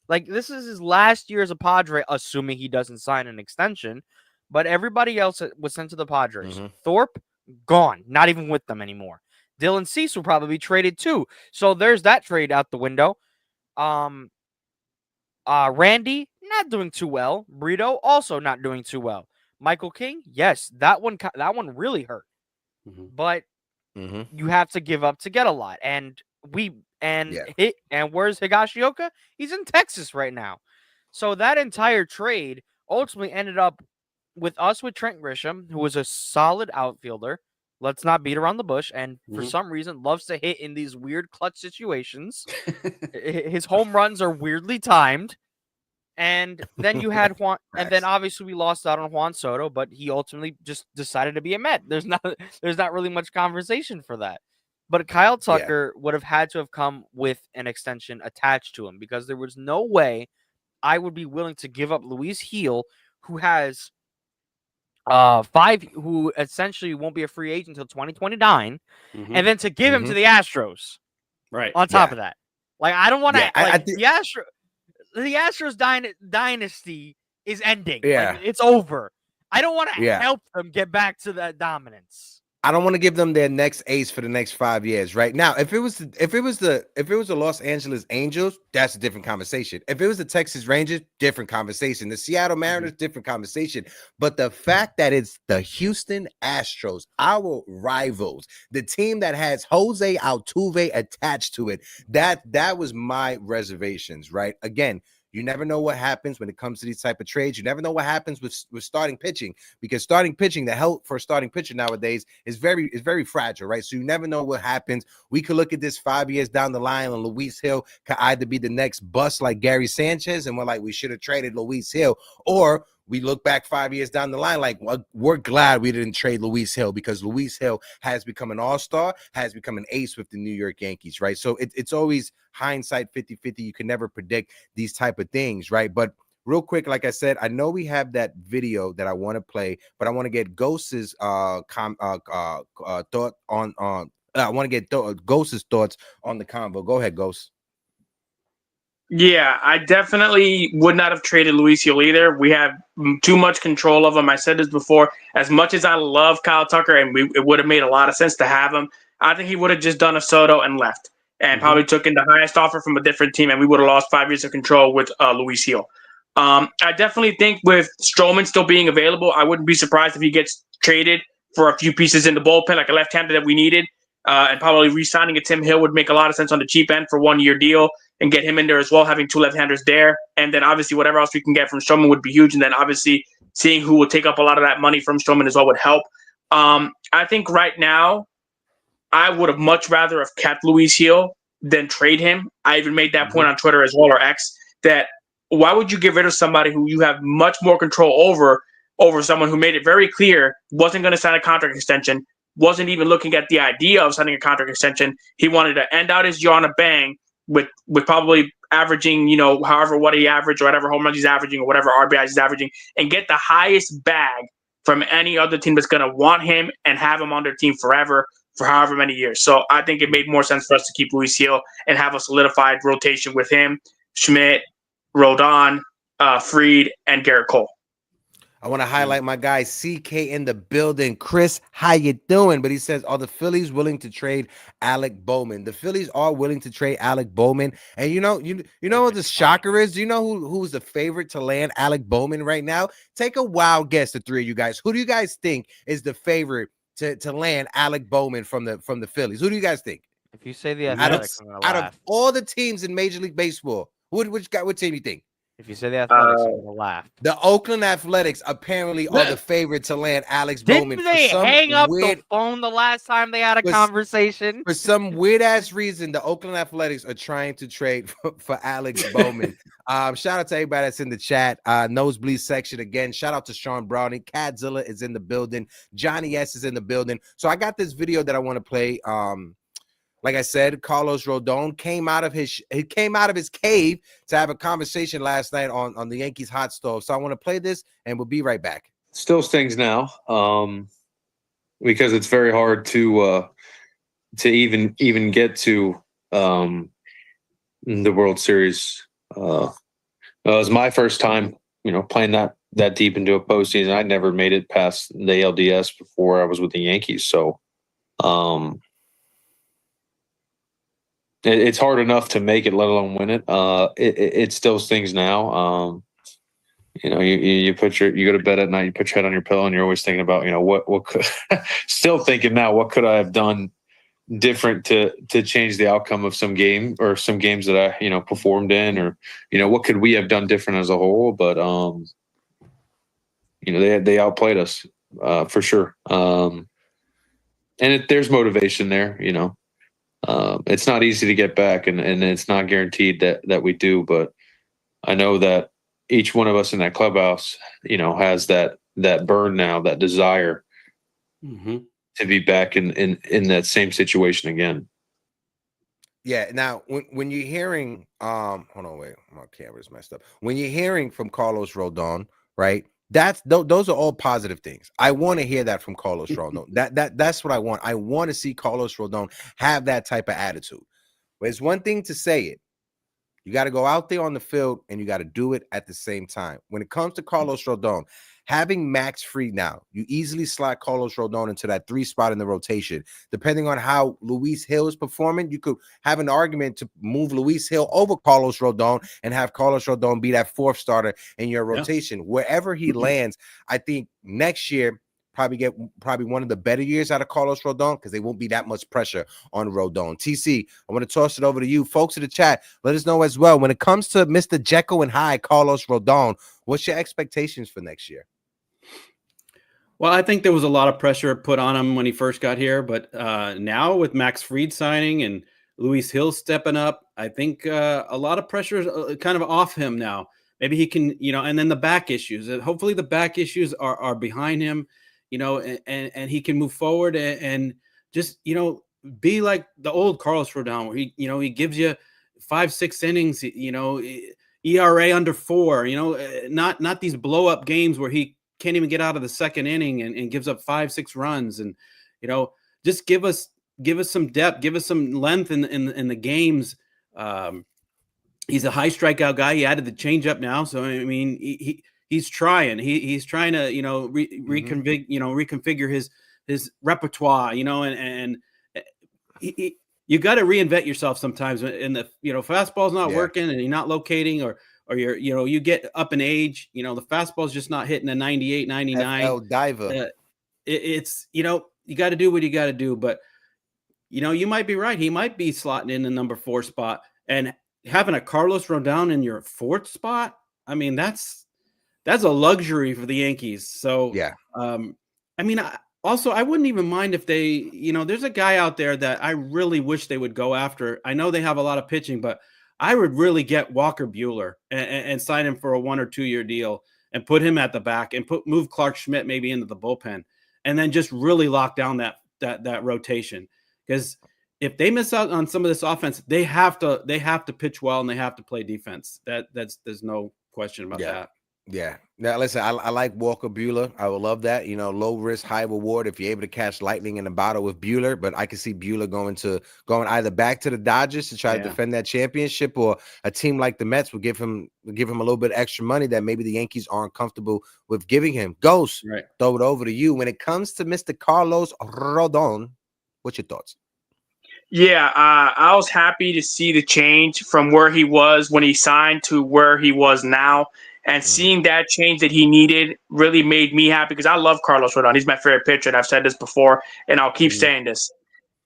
This is his last year as a Padre, assuming he doesn't sign an extension. But everybody else was sent to the Padres. Thorpe, gone, not even with them anymore. Dylan Cease will probably be traded too. So there's that trade out the window. Randy, not doing too well. Brito, also not doing too well. Michael King, yes, that one really hurt. But you have to give up to get a lot. And where's Higashioka? He's in Texas right now. So that entire trade ultimately ended up with Trent Grisham, who was a solid outfielder. Let's not beat around the bush, and for some reason loves to hit in these weird clutch situations. His home runs are weirdly timed. And then you had Juan, and then obviously we lost out on Juan Soto, but he ultimately just decided to be a Met. There's not really much conversation for that. But Kyle Tucker would have had to have come with an extension attached to him because there was no way I would be willing to give up Luis Hill, who has 5 who essentially won't be a free agent until 2029, and then to give him to the Astros. Right. On top of that, like I don't want to the Astros dynasty is ending. Yeah. Like, it's over. I don't want to Yeah. help them get back to that dominance. I don't want to give them their next ace for the next 5 years. Right now, if it was the Los Angeles Angels, that's a different conversation. If it was the Texas Rangers, different conversation. The Seattle Mariners, different conversation. But the fact that it's the Houston Astros, our rivals, the team that has Jose Altuve attached to it, that was my reservations. Right, again. You never know what happens when it comes to these type of trades. You never know what happens with starting pitching, because starting pitching, the health for a starting pitcher nowadays is very fragile, right? So you never know what happens. We could look at this 5 years down the line, and Luis Hill could either be the next bust like Gary Sanchez, and we're like, we should have traded Luis Hill, or we look back 5 years down the line, like, well, we're glad we didn't trade Luis Hill, because Luis Hill has become an all-star, has become an ace with the New York Yankees, right? So it's always hindsight 50-50. You can never predict these type of things, right? But real quick, like I said, I know we have that video that I want to play, but I want to get Ghost's thought on I want to get Ghost's thoughts on the convo. Go ahead, Ghost. Yeah, I definitely would not have traded Luis Hill either. We have too much control of him. I said this before. As much as I love Kyle Tucker, and it would have made a lot of sense to have him, I think he would have just done a Soto and left, and probably took in the highest offer from a different team, and we would have lost 5 years of control with Luis Hill. I definitely think with Stroman still being available, I wouldn't be surprised if he gets traded for a few pieces in the bullpen, like a left-hander that we needed, and probably re-signing a Tim Hill would make a lot of sense on the cheap end for 1 year deal, and get him in there as well, having two left-handers there. And then obviously whatever else we can get from Stroman would be huge. And then obviously seeing who will take up a lot of that money from Stroman as well would help. I think right now I would have much rather have kept Luis Hill than trade him. I even made that point on Twitter as well, or X, that why would you get rid of somebody who you have much more control over someone who made it very clear wasn't going to sign a contract extension, wasn't even looking at the idea of signing a contract extension. He wanted to end out his year on a bang, with probably averaging, however what he averaged, or whatever home runs he's averaging, or whatever RBIs he's averaging, and get the highest bag from any other team that's going to want him and have him on their team forever for however many years. So I think it made more sense for us to keep Luis Hill and have a solidified rotation with him, Schmidt, Rodon, Fried, and Garrett Cole. I want to highlight my guy CK in the building. Chris, how you doing? But he says, are the Phillies willing to trade Alec Bowman? The Phillies are willing to trade Alec Bowman. And you know what the shocker is? Do you know who's the favorite to land Alec Bowman right now? Take a wild guess, the three of you guys. Who do you guys think is the favorite to land Alec Bowman from the Phillies? Who do you guys think? If you say the Athletics, out of all the teams in Major League Baseball, what team you think? If you say the Athletics, I'm gonna laugh. The Oakland Athletics apparently are the favorite to land Alex Bowman. Didn't they hang up the phone the last time they had a conversation? For some weird ass reason, the Oakland Athletics are trying to trade for Alex Bowman. Shout out to everybody that's in the chat. Nosebleed section again. Shout out to Sean Browning. Cadzilla is in the building. Johnny S is in the building. So I got this video that I want to play. Like I said, Carlos Rodon came out of his cave to have a conversation last night on the Yankees hot stove. So I want to play this, and we'll be right back. Still stings now, because it's very hard to even get to the World Series. It was my first time, playing that deep into a postseason. I never made it past the ALDS before I was with the Yankees, so. It's hard enough to make it, let alone win it. It still stings now. You go to bed at night, you put your head on your pillow, and you're always thinking about, what could, still thinking now, what could I have done different to change the outcome of some game or some games that I, performed in, or, what could we have done different as a whole? But, they outplayed us, for sure. And there's motivation there, it's not easy to get back, and it's not guaranteed that we do, but I know that each one of us in that clubhouse, has that burn now, that desire to be back in that same situation again. Yeah. Now, when you're hearing, hold on, wait, my camera's messed up. When you're hearing from Carlos Rodon, right, Those are all positive things. I want to hear that from Carlos Rodon. That's what I want. I want to see Carlos Rodon have that type of attitude. But it's one thing to say it. You got to go out there on the field and you got to do it at the same time. When it comes to Carlos Rodon, having Max Fried now, you easily slide Carlos Rodon into that 3 spot in the rotation. Depending on how Luis Hill is performing, you could have an argument to move Luis Hill over Carlos Rodon and have Carlos Rodon be that 4th starter in your rotation. Wherever he lands, I think next year probably one of the better years out of Carlos Rodon because there won't be that much pressure on Rodon. TC, I want to toss it over to you. Folks in the chat, let us know as well. When it comes to Mr. Jekyll and Hyde, Carlos Rodon, what's your expectations for next year? Well, I think there was a lot of pressure put on him when he first got here, but now with Max Fried signing and Luis Hill stepping up, I think a lot of pressure is kind of off him now. Maybe he can, and then the back issues. Hopefully the back issues are behind him. And he can move forward and just, be like the old Carlos Rodon, where he gives you 5-6 innings, ERA under 4, not these blow up games where he can't even get out of the 2nd inning and gives up 5-6 runs. And, just give us some depth, give us some length in the games. He's a high strikeout guy. He added the changeup now. So, I mean, he's trying. He's trying to, reconfigure his repertoire, and you got to reinvent yourself sometimes. In the fastball's not working and you're not locating, or you're you get up in age. The fastball's just not hitting a 98, 99. FL diver. It's you got to do what you got to do, but you might be right. He might be slotting in the number 4 spot, and having a Carlos Rodon in your 4th spot. I mean, that's a luxury for the Yankees. So, yeah. I mean, I wouldn't even mind if they, there's a guy out there that I really wish they would go after. I know they have a lot of pitching, but I would really get Walker Buehler and sign him for a 1 or 2 year deal and put him at the back and move Clark Schmidt maybe into the bullpen and then just really lock down that rotation. Because if they miss out on some of this offense, they have to pitch well and they have to play defense. There's no question about that. Yeah. Now, listen, I like Walker Buehler. I would love that. Low risk, high reward if you're able to catch lightning in a bottle with Buehler. But I can see Buehler going either back to the Dodgers to try to defend that championship, or a team like the Mets will give him a little bit extra money that maybe the Yankees aren't comfortable with giving him. Ghost, throw it over to you. When it comes to Mr. Carlos Rodon, what's your thoughts? Yeah, I was happy to see the change from where he was when he signed to where he was now. And seeing that change that he needed really made me happy because I love Carlos Rodon. He's my favorite pitcher, and I've said this before, and I'll keep saying this.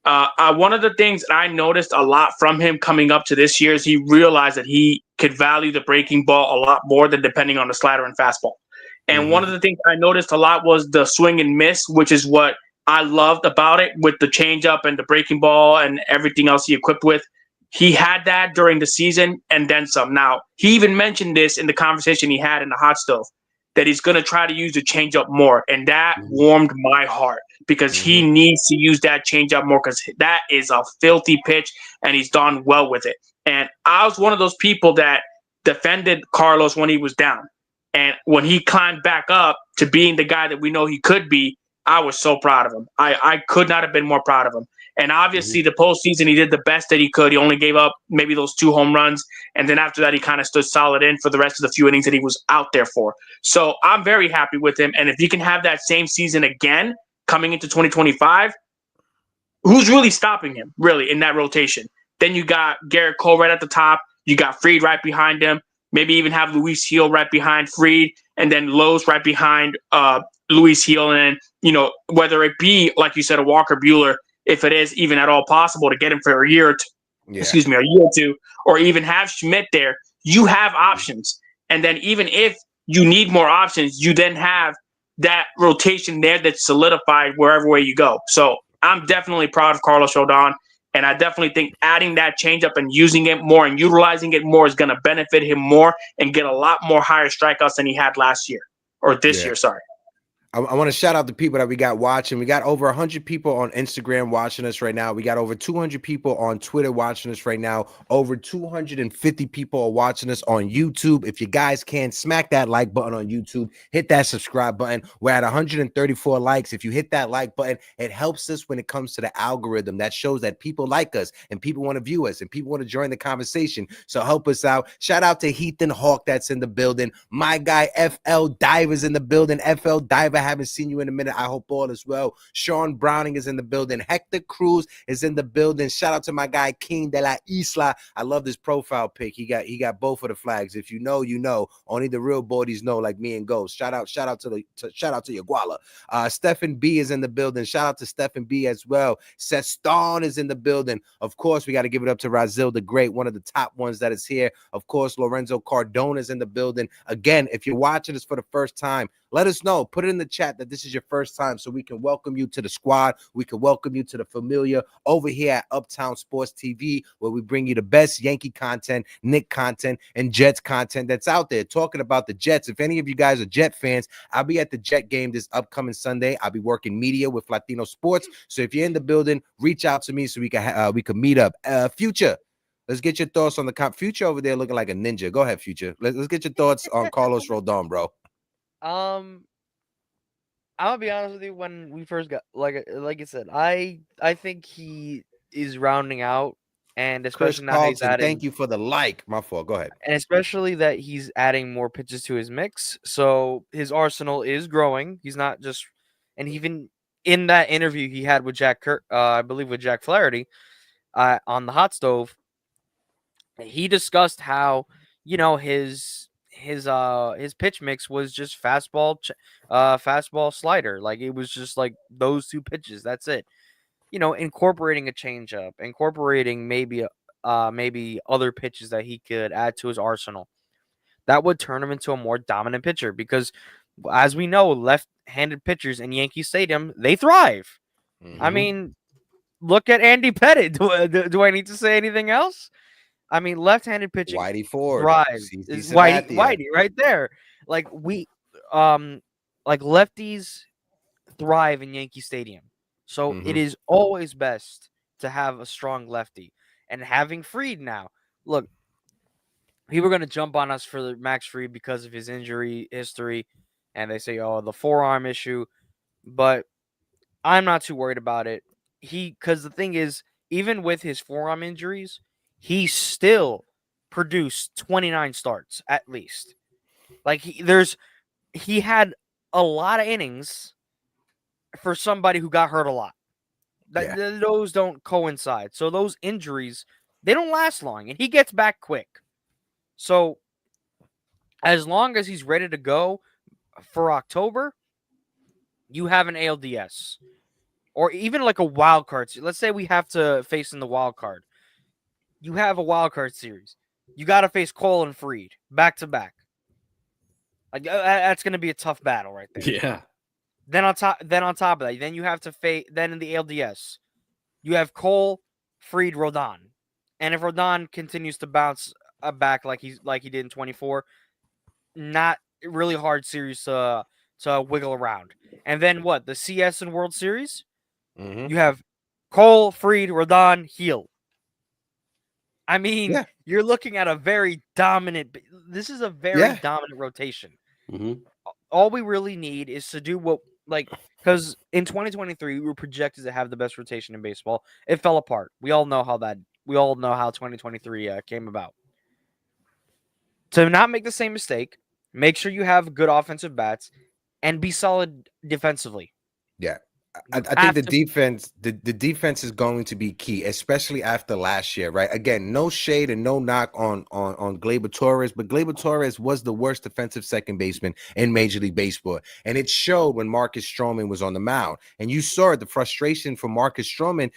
One of the things that I noticed a lot from him coming up to this year is he realized that he could value the breaking ball a lot more than depending on the slider and fastball. And one of the things I noticed a lot was the swing and miss, which is what I loved about it with the changeup and the breaking ball and everything else he equipped with. He had that during the season and then some. Now, he even mentioned this in the conversation he had in the hot stove, that he's going to try to use the changeup more. And that warmed my heart because he needs to use that changeup more because that is a filthy pitch and he's done well with it. And I was one of those people that defended Carlos when he was down. And when he climbed back up to being the guy that we know he could be, I was so proud of him. I could not have been more proud of him. And obviously, the postseason, he did the best that he could. He only gave up maybe those 2 home runs. And then after that, he kind of stood solid in for the rest of the few innings that he was out there for. So I'm very happy with him. And if he can have that same season again coming into 2025, who's really stopping him, really, in that rotation? Then you got Garrett Cole right at the top. You got Fried right behind him. Maybe even have Luis Hill right behind Fried. And then Lowe's right behind Luis Hill. And then, whether it be, like you said, a Walker Buehler, if it is even at all possible to get him for a year or two, or even have Schmidt there, you have options. And then even if you need more options, you then have that rotation there that's solidified wherever way you go. So I'm definitely proud of Carlos Rodon, and I definitely think adding that changeup and using it more and utilizing it more is going to benefit him more and get a lot more higher strikeouts than he had last year or this year. Sorry. I want to shout out the people that we got watching. We got over 100 people on Instagram watching us right now. We got over 200 people on Twitter watching us right now. Over 250 people are watching us on YouTube. If you guys can, smack that like button on YouTube. Hit that subscribe button. We're at 134 likes. If you hit that like button, it helps us when it comes to the algorithm. That shows that people like us and people want to view us and people want to join the conversation. So help us out. Shout out to Heath and Hawk that's in the building. My guy FL Diver's in the building. FL Diver, haven't seen you in a minute. I hope all is well. Sean Browning is in the building. Hector Cruz is in the building. Shout out to my guy King de la Isla. I love this profile pic. He got both of the flags. If you know, you know. Only the real bodies know, like me and Ghost. Shout out to Yaguala. Stephen B is in the building. Shout out to Stephen B as well. Seston is in the building. Of course, we got to give it up to Razil the Great, one of the top ones that is here. Of course, Lorenzo Cardona is in the building. Again, if you're watching this for the first time, let us know. Put it in the chat that this is your first time so we can welcome you to the squad. We can welcome you to the familiar over here at Uptown Sports TV, where we bring you the best Yankee content, Knick content, and Jets content that's out there. Talking about the Jets, if any of you guys are Jet fans, I'll be at the Jet game this upcoming Sunday. I'll be working media with Latino Sports. So if you're in the building, reach out to me so we can meet up. Future. Let's get your thoughts on the Future over there looking like a ninja. Go ahead, Future. Let's get your thoughts on Carlos Rodon, bro. I'm gonna be honest with you. When we first got, like I said, I think he is rounding out, and especially now he's adding. Thank you for the like. My fault. Go ahead. And especially that he's adding more pitches to his mix, so his arsenal is growing. He's not just, and even in that interview he had with I believe with Jack Flaherty, on the hot stove, he discussed how his pitch mix was just fastball slider. Like it was just like those two pitches. That's it. Incorporating a changeup, incorporating maybe other pitches that he could add to his arsenal. That would turn him into a more dominant pitcher because, as we know, left-handed pitchers in Yankee Stadium, they thrive. Mm-hmm. I mean, look at Andy Pettit. Do I need to say anything else? I mean, left-handed pitching Whitey Ford thrives. Whitey right there. Like lefties thrive in Yankee Stadium. So it is always best to have a strong lefty. And having Fried now, look, people are going to jump on us for Max Fried because of his injury history, and they say, oh, the forearm issue. But I'm not too worried about it. Because the thing is, even with his forearm injuries, he still produced 29 starts at least. Like he had a lot of innings for somebody who got hurt a lot. Those don't coincide. So those injuries, they don't last long, and he gets back quick. So as long as he's ready to go for October, you have an ALDS or even like a wild card. Let's say we have to face in the wild card. You have a wild card series. You got to face Cole and Fried back to back. Like that's going to be a tough battle right there. Yeah. Then on top of that, then you have to face. Then in the ALDS, you have Cole, Fried, Rodon, and if Rodon continues to bounce back like he did in 24, not really hard series to wiggle around. And then what? The CS and World Series, you have Cole, Fried, Rodon, Heel. I mean, you're looking at a very dominant. This is a very dominant rotation. Mm-hmm. All we really need is to do because in 2023 we were projected to have the best rotation in baseball. It fell apart. We all know how 2023 came about. To not make the same mistake, make sure you have good offensive bats and be solid defensively. Yeah. I think the defense is going to be key, especially after last year, right? Again, no shade and no knock on Gleyber Torres, but Gleyber Torres was the worst defensive second baseman in Major League Baseball, and it showed when Marcus Stroman was on the mound. And you saw the frustration from Marcus Stroman.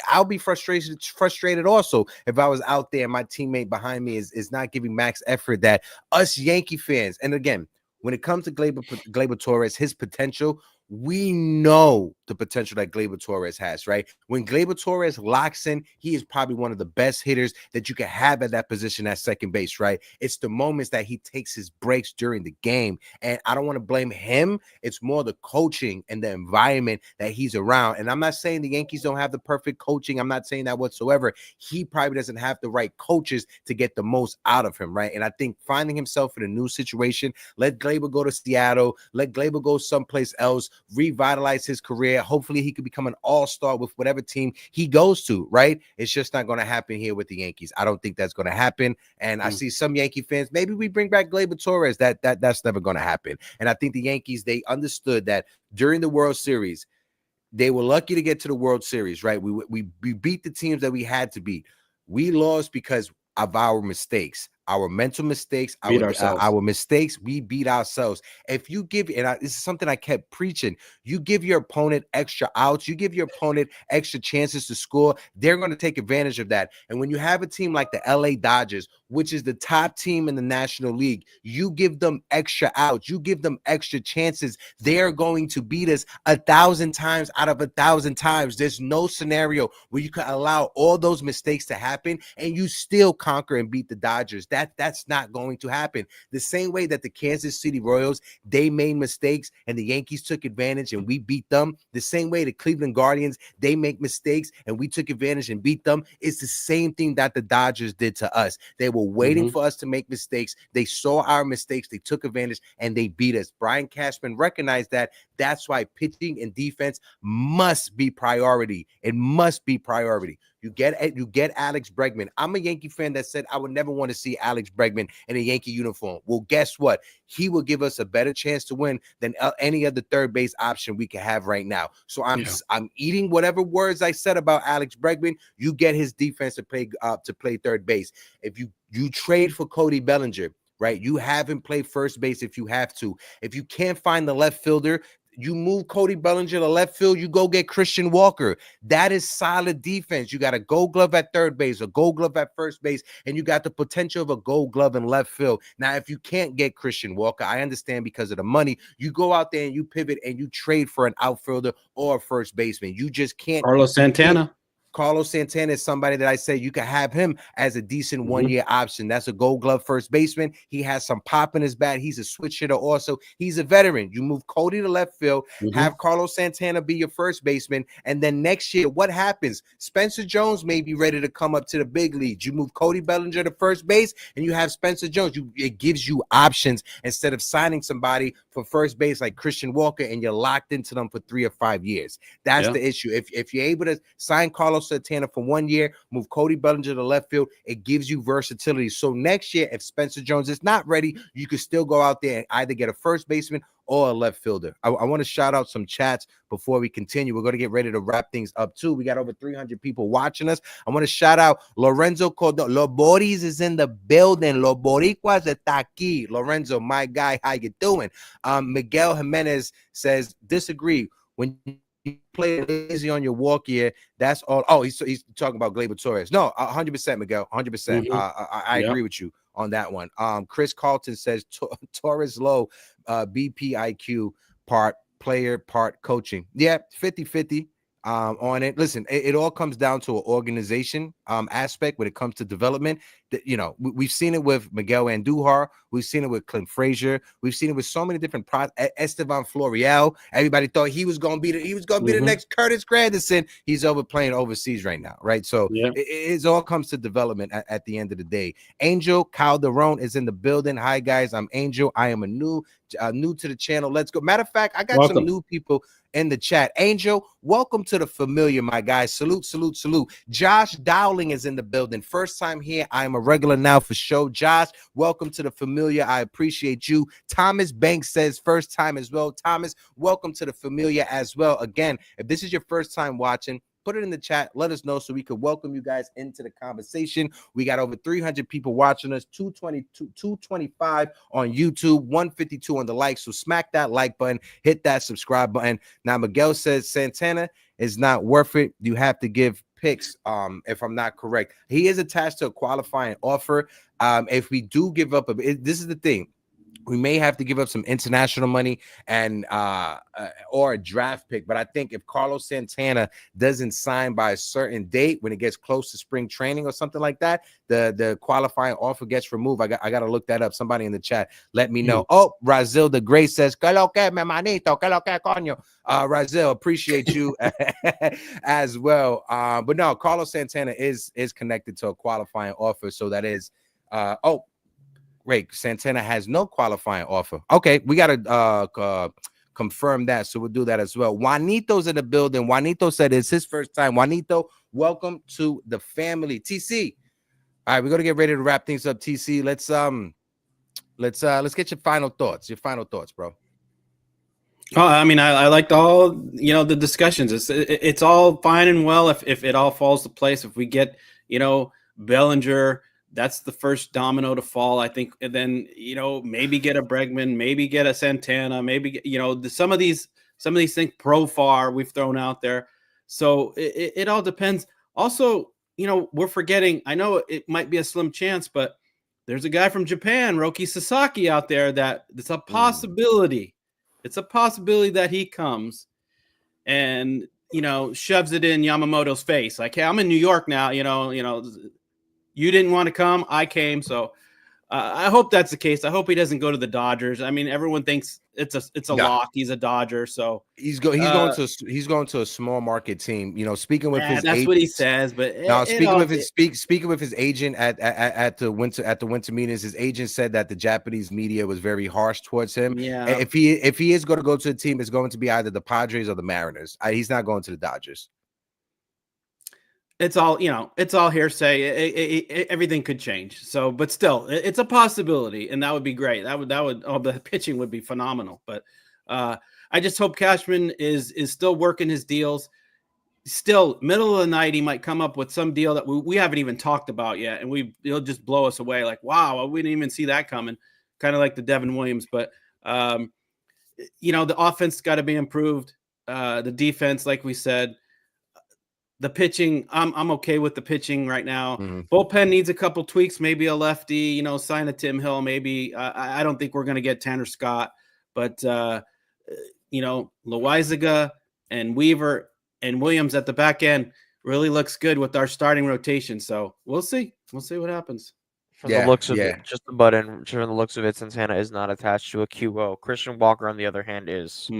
I'll be frustrated also if I was out there and my teammate behind me is not giving max effort that us Yankee fans. And again, when it comes to Gleyber Torres, his potential, we know the potential that Gleyber Torres has, right? When Gleyber Torres locks in, he is probably one of the best hitters that you can have at that position at second base, right? It's the moments that he takes his breaks during the game. And I don't want to blame him. It's more the coaching and the environment that he's around. And I'm not saying the Yankees don't have the perfect coaching. I'm not saying that whatsoever. He probably doesn't have the right coaches to get the most out of him, right? And I think finding himself in a new situation, let Gleyber go to Seattle, let Gleyber go someplace else, revitalize his career. Hopefully he could become an all-star with whatever team he goes to, right? It's just not going to happen here with the Yankees. I don't think that's going to happen. And I see some Yankee fans, maybe we bring back Gleyber Torres. That's never going to happen. And I think the Yankees, they understood that during the World Series, they were lucky to get to the World Series, right? We beat the teams that we had to beat. We lost because of our mistakes, our mental mistakes, our mistakes. We beat ourselves. If you give, and this is something I kept preaching, you give your opponent extra outs, you give your opponent extra chances to score, they're going to take advantage of that. And when you have a team like the LA Dodgers, which is the top team in the National League, you give them extra outs, you give them extra chances, they're going to beat us 1,000 times out of 1,000 times. There's no scenario where you can allow all those mistakes to happen and you still conquer and beat the Dodgers. That's not going to happen. The same way that the Kansas City Royals, they made mistakes and the Yankees took advantage and we beat them. The same way the Cleveland Guardians, they make mistakes and we took advantage and beat them. It's the same thing that the Dodgers did to us. They were waiting for us to make mistakes. They saw our mistakes. They took advantage and they beat us. Brian Cashman recognized that. That's why pitching and defense must be priority. It must be priority. You get Alex Bregman. I'm a Yankee fan that said I would never want to see Alex Bregman in a Yankee uniform. Well, guess what? He will give us a better chance to win than any other third base option we can have right now. So I'm eating whatever words I said about Alex Bregman. You get his defense to play third base. If you trade for Cody Bellinger, right? You have him play first base if you have to. If you can't find the left fielder, you move Cody Bellinger to left field, you go get Christian Walker. That is solid defense. You got a gold glove at third base, a gold glove at first base, and you got the potential of a gold glove in left field. Now, if you can't get Christian Walker, I understand because of the money, you go out there and you pivot and you trade for an outfielder or a first baseman. You just can't. Carlos Santana. Carlos Santana is somebody that I say you can have him as a decent one-year option. That's a gold glove first baseman. He has some pop in his bat. He's a switch hitter also. He's a veteran. You move Cody to left field, have Carlos Santana be your first baseman, and then next year, what happens? Spencer Jones may be ready to come up to the big leagues. You move Cody Bellinger to first base, and you have Spencer Jones. It gives you options instead of signing somebody for first base like Christian Walker, and you're locked into them for 3 or 5 years. That's the issue. If you're able to sign Carlos Santana for 1 year, move Cody Bellinger to left field, it gives you versatility. So next year, if Spencer Jones is not ready, you can still go out there and either get a first baseman or a left fielder. I want to shout out some chats before we continue. We're going to get ready to wrap things up too. We got over 300 people watching us. I want to shout out Lorenzo Cordon. Los Boris is in the building. Los Boricuas está aquí. Lorenzo, my guy, how you doing? Miguel Jimenez says, disagree. When you play lazy on your walk here, that's all. Oh, he's talking about Gleyber Torres. No, 100%, Miguel, 100%. I agree with you on that one. Chris Carlton says Torres low, BPIQ part player, part coaching. Yeah, 50-50 on it. Listen, it all comes down to an organization aspect when it comes to development. That, you know, we've seen it with Miguel Andujar, we've seen it with Clint Frazier, we've seen it with so many different Estevan Florial. Everybody thought he was going to be the next Curtis Granderson. He's playing overseas right now, right? So it all comes to development at the end of the day. Angel Calderon is in the building. Hi guys, I'm Angel. I am a new to the channel. Let's go. Matter of fact, I got some new people in the chat. Angel, welcome to the familiar, my guys. Salute. Josh Dowling is in the building. First time here. I am a regular now for show. Josh, welcome to the familiar. I appreciate you. Thomas Banks says first time as well. Thomas, welcome to the familiar as well. Again, if this is your first time watching, put it in the chat. Let us know so we could welcome you guys into the conversation. We got over 300 people watching us, 225 on YouTube, 152 on the like. So smack that like button, hit that subscribe button. Now, Miguel says Santana is not worth it. You have to give picks, if I'm not correct. He is attached to a qualifying offer. If we do give up this is the thing. We may have to give up some international money and or a draft pick. But I think if Carlos Santana doesn't sign by a certain date when it gets close to spring training or something like that, the qualifying offer gets removed. I got to look that up. Somebody in the chat, let me know. Oh, Razil the Great says, "Que lo que, mi manito, que lo que, coño." Razil, appreciate you as well. But no, Carlos Santana is connected to a qualifying offer. So that is wait, Santana has no qualifying offer. Okay, we got to confirm that. So we'll do that as well. Juanito's in the building. Juanito said it's his first time. Juanito, welcome to the family. TC. All right, we're going to get ready to wrap things up, TC. Let's get your final thoughts. Your final thoughts, bro. Oh, I mean, I liked all, the discussions. It's all fine and well if it all falls to place. If we get, Bellinger, that's the first domino to fall, I think. And then, maybe get a Bregman, maybe get a Santana, maybe, some of these things Profar we've thrown out there. So it all depends. Also, we're forgetting, I know it might be a slim chance, but there's a guy from Japan, Roki Sasaki, out there that it's a possibility. It's a possibility that he comes and, shoves it in Yamamoto's face. Like, hey, I'm in New York now, you didn't want to come, I came. So I hope that's the case. I hope he doesn't go to the Dodgers. I mean, everyone thinks it's a lock. He's a Dodger, so he's going to a small market team. Speaking with his that's agent, what he says. But speaking with his agent at the winter meetings, his agent said that the Japanese media was very harsh towards him. Yeah, if he is going to go to a team, it's going to be either the Padres or the Mariners. He's not going to the Dodgers. It's all, it's all hearsay. Everything could change. So, but still, it's a possibility, and that would be great. The pitching would be phenomenal. But I just hope Cashman is still working his deals. Still, middle of the night, he might come up with some deal that we haven't even talked about yet, and it'll just blow us away. Like, wow, we didn't even see that coming. Kind of like the Devin Williams. But the offense got to be improved. The defense, like we said. The pitching, I'm okay with the pitching right now. Mm-hmm. Bullpen needs a couple tweaks, maybe a lefty, sign a Tim Hill, maybe. I don't think we're going to get Tanner Scott, but Loaizaga and Weaver and Williams at the back end really looks good with our starting rotation. So we'll see. We'll see what happens. From the looks of it, just the button. From the looks of it, Santana is not attached to a QO. Christian Walker, on the other hand, is.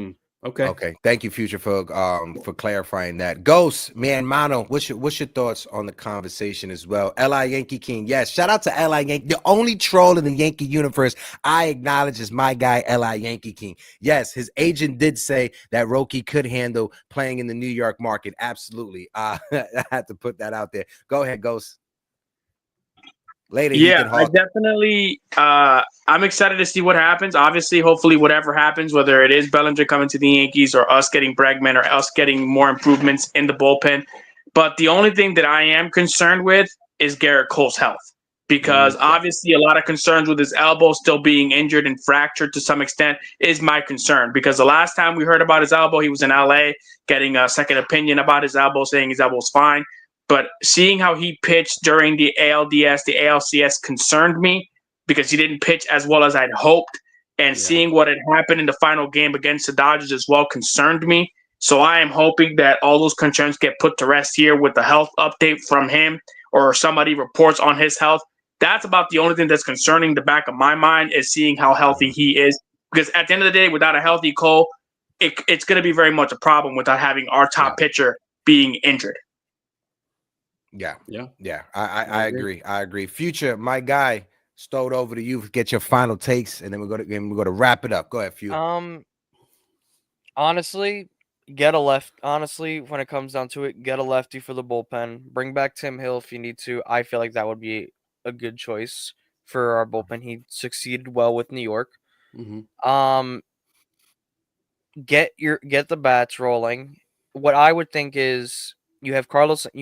Okay. Thank you, Future, for clarifying that. Ghost, man, Mano, what's your thoughts on the conversation as well? L.I. Yankee King, yes. Shout out to L.I. Yankee, the only troll in the Yankee universe I acknowledge is my guy L.I. Yankee King. Yes, his agent did say that Roki could handle playing in the New York market. Absolutely, I had to put that out there. Go ahead, Ghost. Later, I definitely. I'm excited to see what happens. Obviously, hopefully, whatever happens, whether it is Bellinger coming to the Yankees or us getting Bregman or us getting more improvements in the bullpen. But the only thing that I am concerned with is Garrett Cole's health, because obviously a lot of concerns with his elbow still being injured and fractured to some extent is my concern. Because the last time we heard about his elbow, he was in LA getting a second opinion about his elbow, saying his elbow's fine. But seeing how he pitched during the ALDS, the ALCS concerned me because he didn't pitch as well as I'd hoped. And seeing what had happened in the final game against the Dodgers as well concerned me. So I am hoping that all those concerns get put to rest here with the health update from him or somebody reports on his health. That's about the only thing that's concerning the back of my mind is seeing how healthy he is. Because at the end of the day, without a healthy Cole, it's going to be very much a problem without having our top pitcher being injured. Yeah. I agree. Future, my guy, stowed over to you. Get your final takes, and then we're gonna wrap it up. Go ahead, Future. Honestly, get a left. Honestly, when it comes down to it, get a lefty for the bullpen. Bring back Tim Hill if you need to. I feel like that would be a good choice for our bullpen. He succeeded well with New York. Mm-hmm. Get the bats rolling. What I would think is. You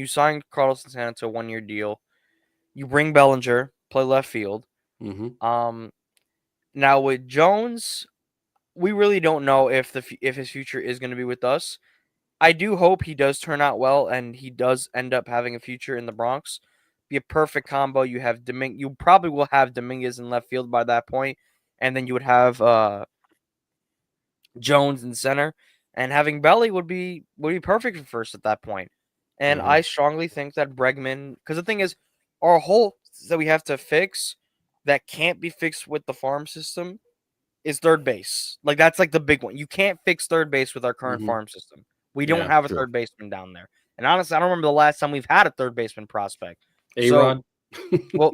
signed Carlos Santana to a 1-year deal. You bring Bellinger, play left field. Mm-hmm. Now with Jones, we really don't know if his future is going to be with us. I do hope he does turn out well and he does end up having a future in the Bronx. Be a perfect combo. You probably will have Dominguez in left field by that point. and then you would have Jones in center, and having Belly would be perfect for first at that point. And I strongly think that Bregman, because the thing is, our hole that we have to fix that can't be fixed with the farm system is third base. Like that's like the big one. You can't fix third base with our current farm system. We don't have a third baseman down there. And honestly, I don't remember the last time we've had a third baseman prospect. A-Rod. Well,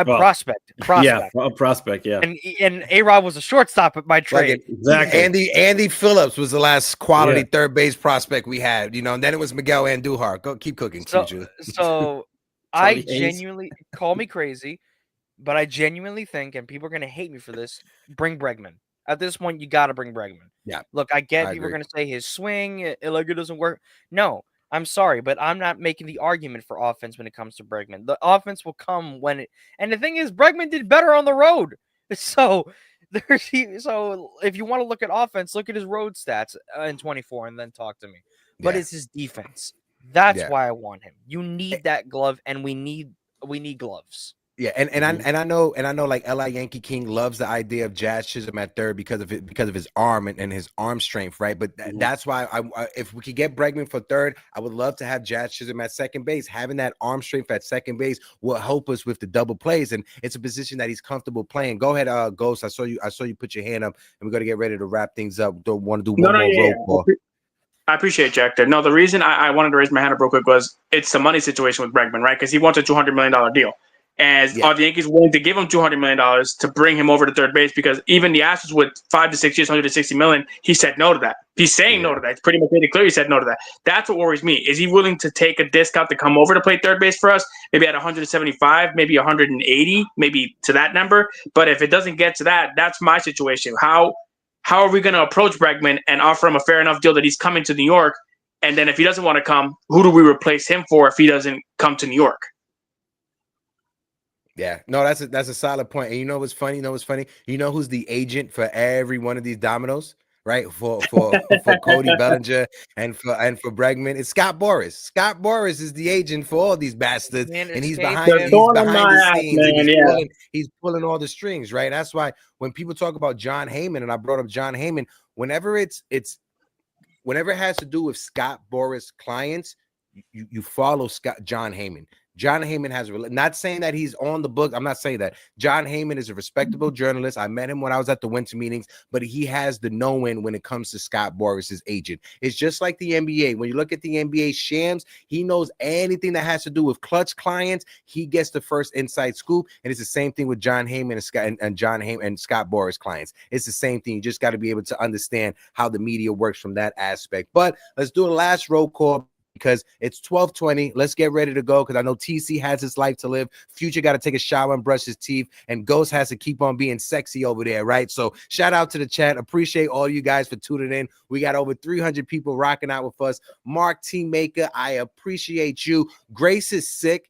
prospect. Yeah, a prospect. Yeah, and A-Rod was a shortstop by trade. Exactly. Andy Phillips was the last quality third base prospect we had, and then it was Miguel Andujar. Go keep cooking, TJ. So I genuinely call me crazy, but I genuinely think, and people are gonna hate me for this, bring Bregman. At this point, you got to bring Bregman. Yeah. Look, I get people are gonna say his swing, it doesn't work. No. I'm sorry, but I'm not making the argument for offense when it comes to Bregman. The offense will come when it. And the thing is, Bregman did better on the road. So if you want to look at offense, look at his road stats in 24 and then talk to me. But it's his defense. That's why I want him. You need that glove, and we need gloves. Yeah, and I know like LA Yankee King loves the idea of Jazz Chisholm at third because of his arm and his arm strength, right? But that's why I if we could get Bregman for third, I would love to have Jazz Chisholm at second base. Having that arm strength at second base will help us with the double plays, and it's a position that he's comfortable playing. Go ahead, Ghost. I saw you put your hand up, and we're gonna get ready to wrap things up. Don't want to do one more roll call. I appreciate Jack there. No, the reason I wanted to raise my hand up real quick was it's the money situation with Bregman, right? Because he wants a $200 million deal. And are the Yankees willing to give him $200 million to bring him over to third base? Because even the Astros with 5 to 6 years, $160 million, he said no to that. He's saying no to that. It's pretty much made it clear he said no to that. That's what worries me. Is he willing to take a discount to come over to play third base for us? Maybe at 175, maybe 180, maybe to that number. But if it doesn't get to that, that's my situation. How are we going to approach Bregman and offer him a fair enough deal that he's coming to New York? And then if he doesn't want to come, who do we replace him for if he doesn't come to New York? Yeah, no, that's a solid point. And you know what's funny? You know who's the agent for every one of these dominoes, right? For Cody Bellinger and for Bregman, it's Scott Boras. Scott Boras is the agent for all these bastards, and he's behind the scenes. He's pulling all the strings, right? That's why when people talk about John Heyman, and I brought up John Heyman, whenever it has to do with Scott Boras clients, you follow John Heyman. John Heyman has not saying that he's on the book. I'm not saying that. John Heyman is a respectable journalist. I met him when I was at the winter meetings, but he has the know-in when it comes to Scott Boras' agent. It's just like the NBA. When you look at the NBA Shams, he knows anything that has to do with clutch clients. He gets the first inside scoop, and it's the same thing with John Heyman and John Heyman and Scott Boras clients. It's the same thing. You just got to be able to understand how the media works from that aspect. But let's do a last roll call, because it's 12:20. Let's get ready to go, because I know TC has his life to live. Future got to take a shower and brush his teeth, and Ghost has to keep on being sexy over there, right? So shout out to the chat. Appreciate all you guys for tuning in. We got over 300 people rocking out with us. Mark Teammaker, I appreciate you. Grace is sick.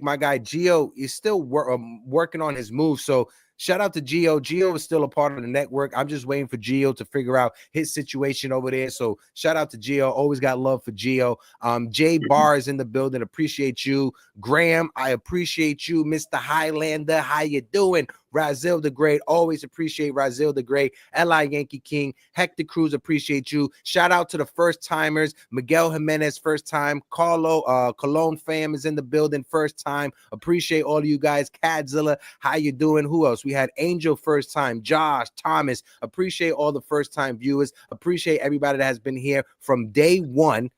My guy Gio is still working on his move, so shout out to Gio. Gio is still a part of the network. I'm just waiting for Gio to figure out his situation over there. So shout out to Gio. Always got love for Gio. Jay Barr is in the building. Appreciate you. Graham, I appreciate you. Mr. Highlander, how you doing? Razil the Great, always appreciate Razil the Great. L.I. Yankee King, Hector Cruz, appreciate you. Shout out to the first timers. Miguel Jimenez, first time. Cologne fam is in the building, first time. Appreciate all of you guys. Cadzilla, how you doing? Who else? We had Angel, first time. Josh, Thomas, appreciate all the first time viewers. Appreciate everybody that has been here from day one.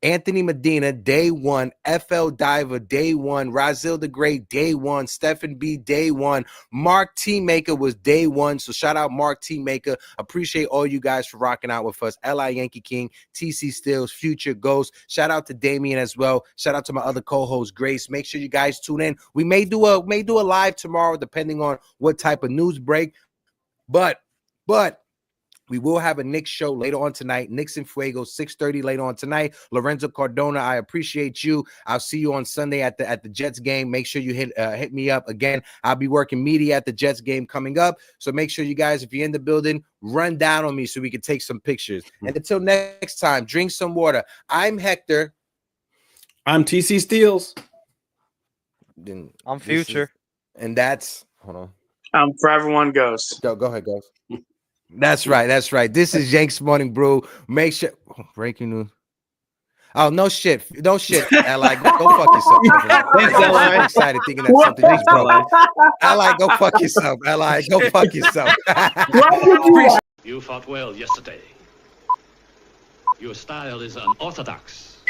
Anthony Medina, day one. FL Diver, day one. Razil the Great, day one. Stephen B, day one. Mark Teammaker was day one. So shout out Mark Teammaker. Appreciate all you guys for rocking out with us. L.I. Yankee King, TC Stills, Future Ghost. Shout out to Damien as well. Shout out to my other co-host, Grace. Make sure you guys tune in. We may do a live tomorrow, depending on what type of news break. But we will have a Knicks show later on tonight. Knicks and Fuego, 6:30 later on tonight. Lorenzo Cardona, I appreciate you. I'll see you on Sunday at the Jets game. Make sure you hit me up again. I'll be working media at the Jets game coming up. So make sure you guys, if you're in the building, run down on me so we can take some pictures. And until next time, drink some water. I'm Hector. I'm TC Steels. I'm Future. And that's, hold on. Forever One goes. Go ahead, guys. That's right. That's right. This is Yankees Morning Brew. Make sure breaking news. Oh no shit. No shit. Ally, go fuck yourself. Thanks, Ally. I'm excited thinking that something just broke. Ally, go fuck yourself. Ally, go fuck yourself. You fought well yesterday. Your style is unorthodox.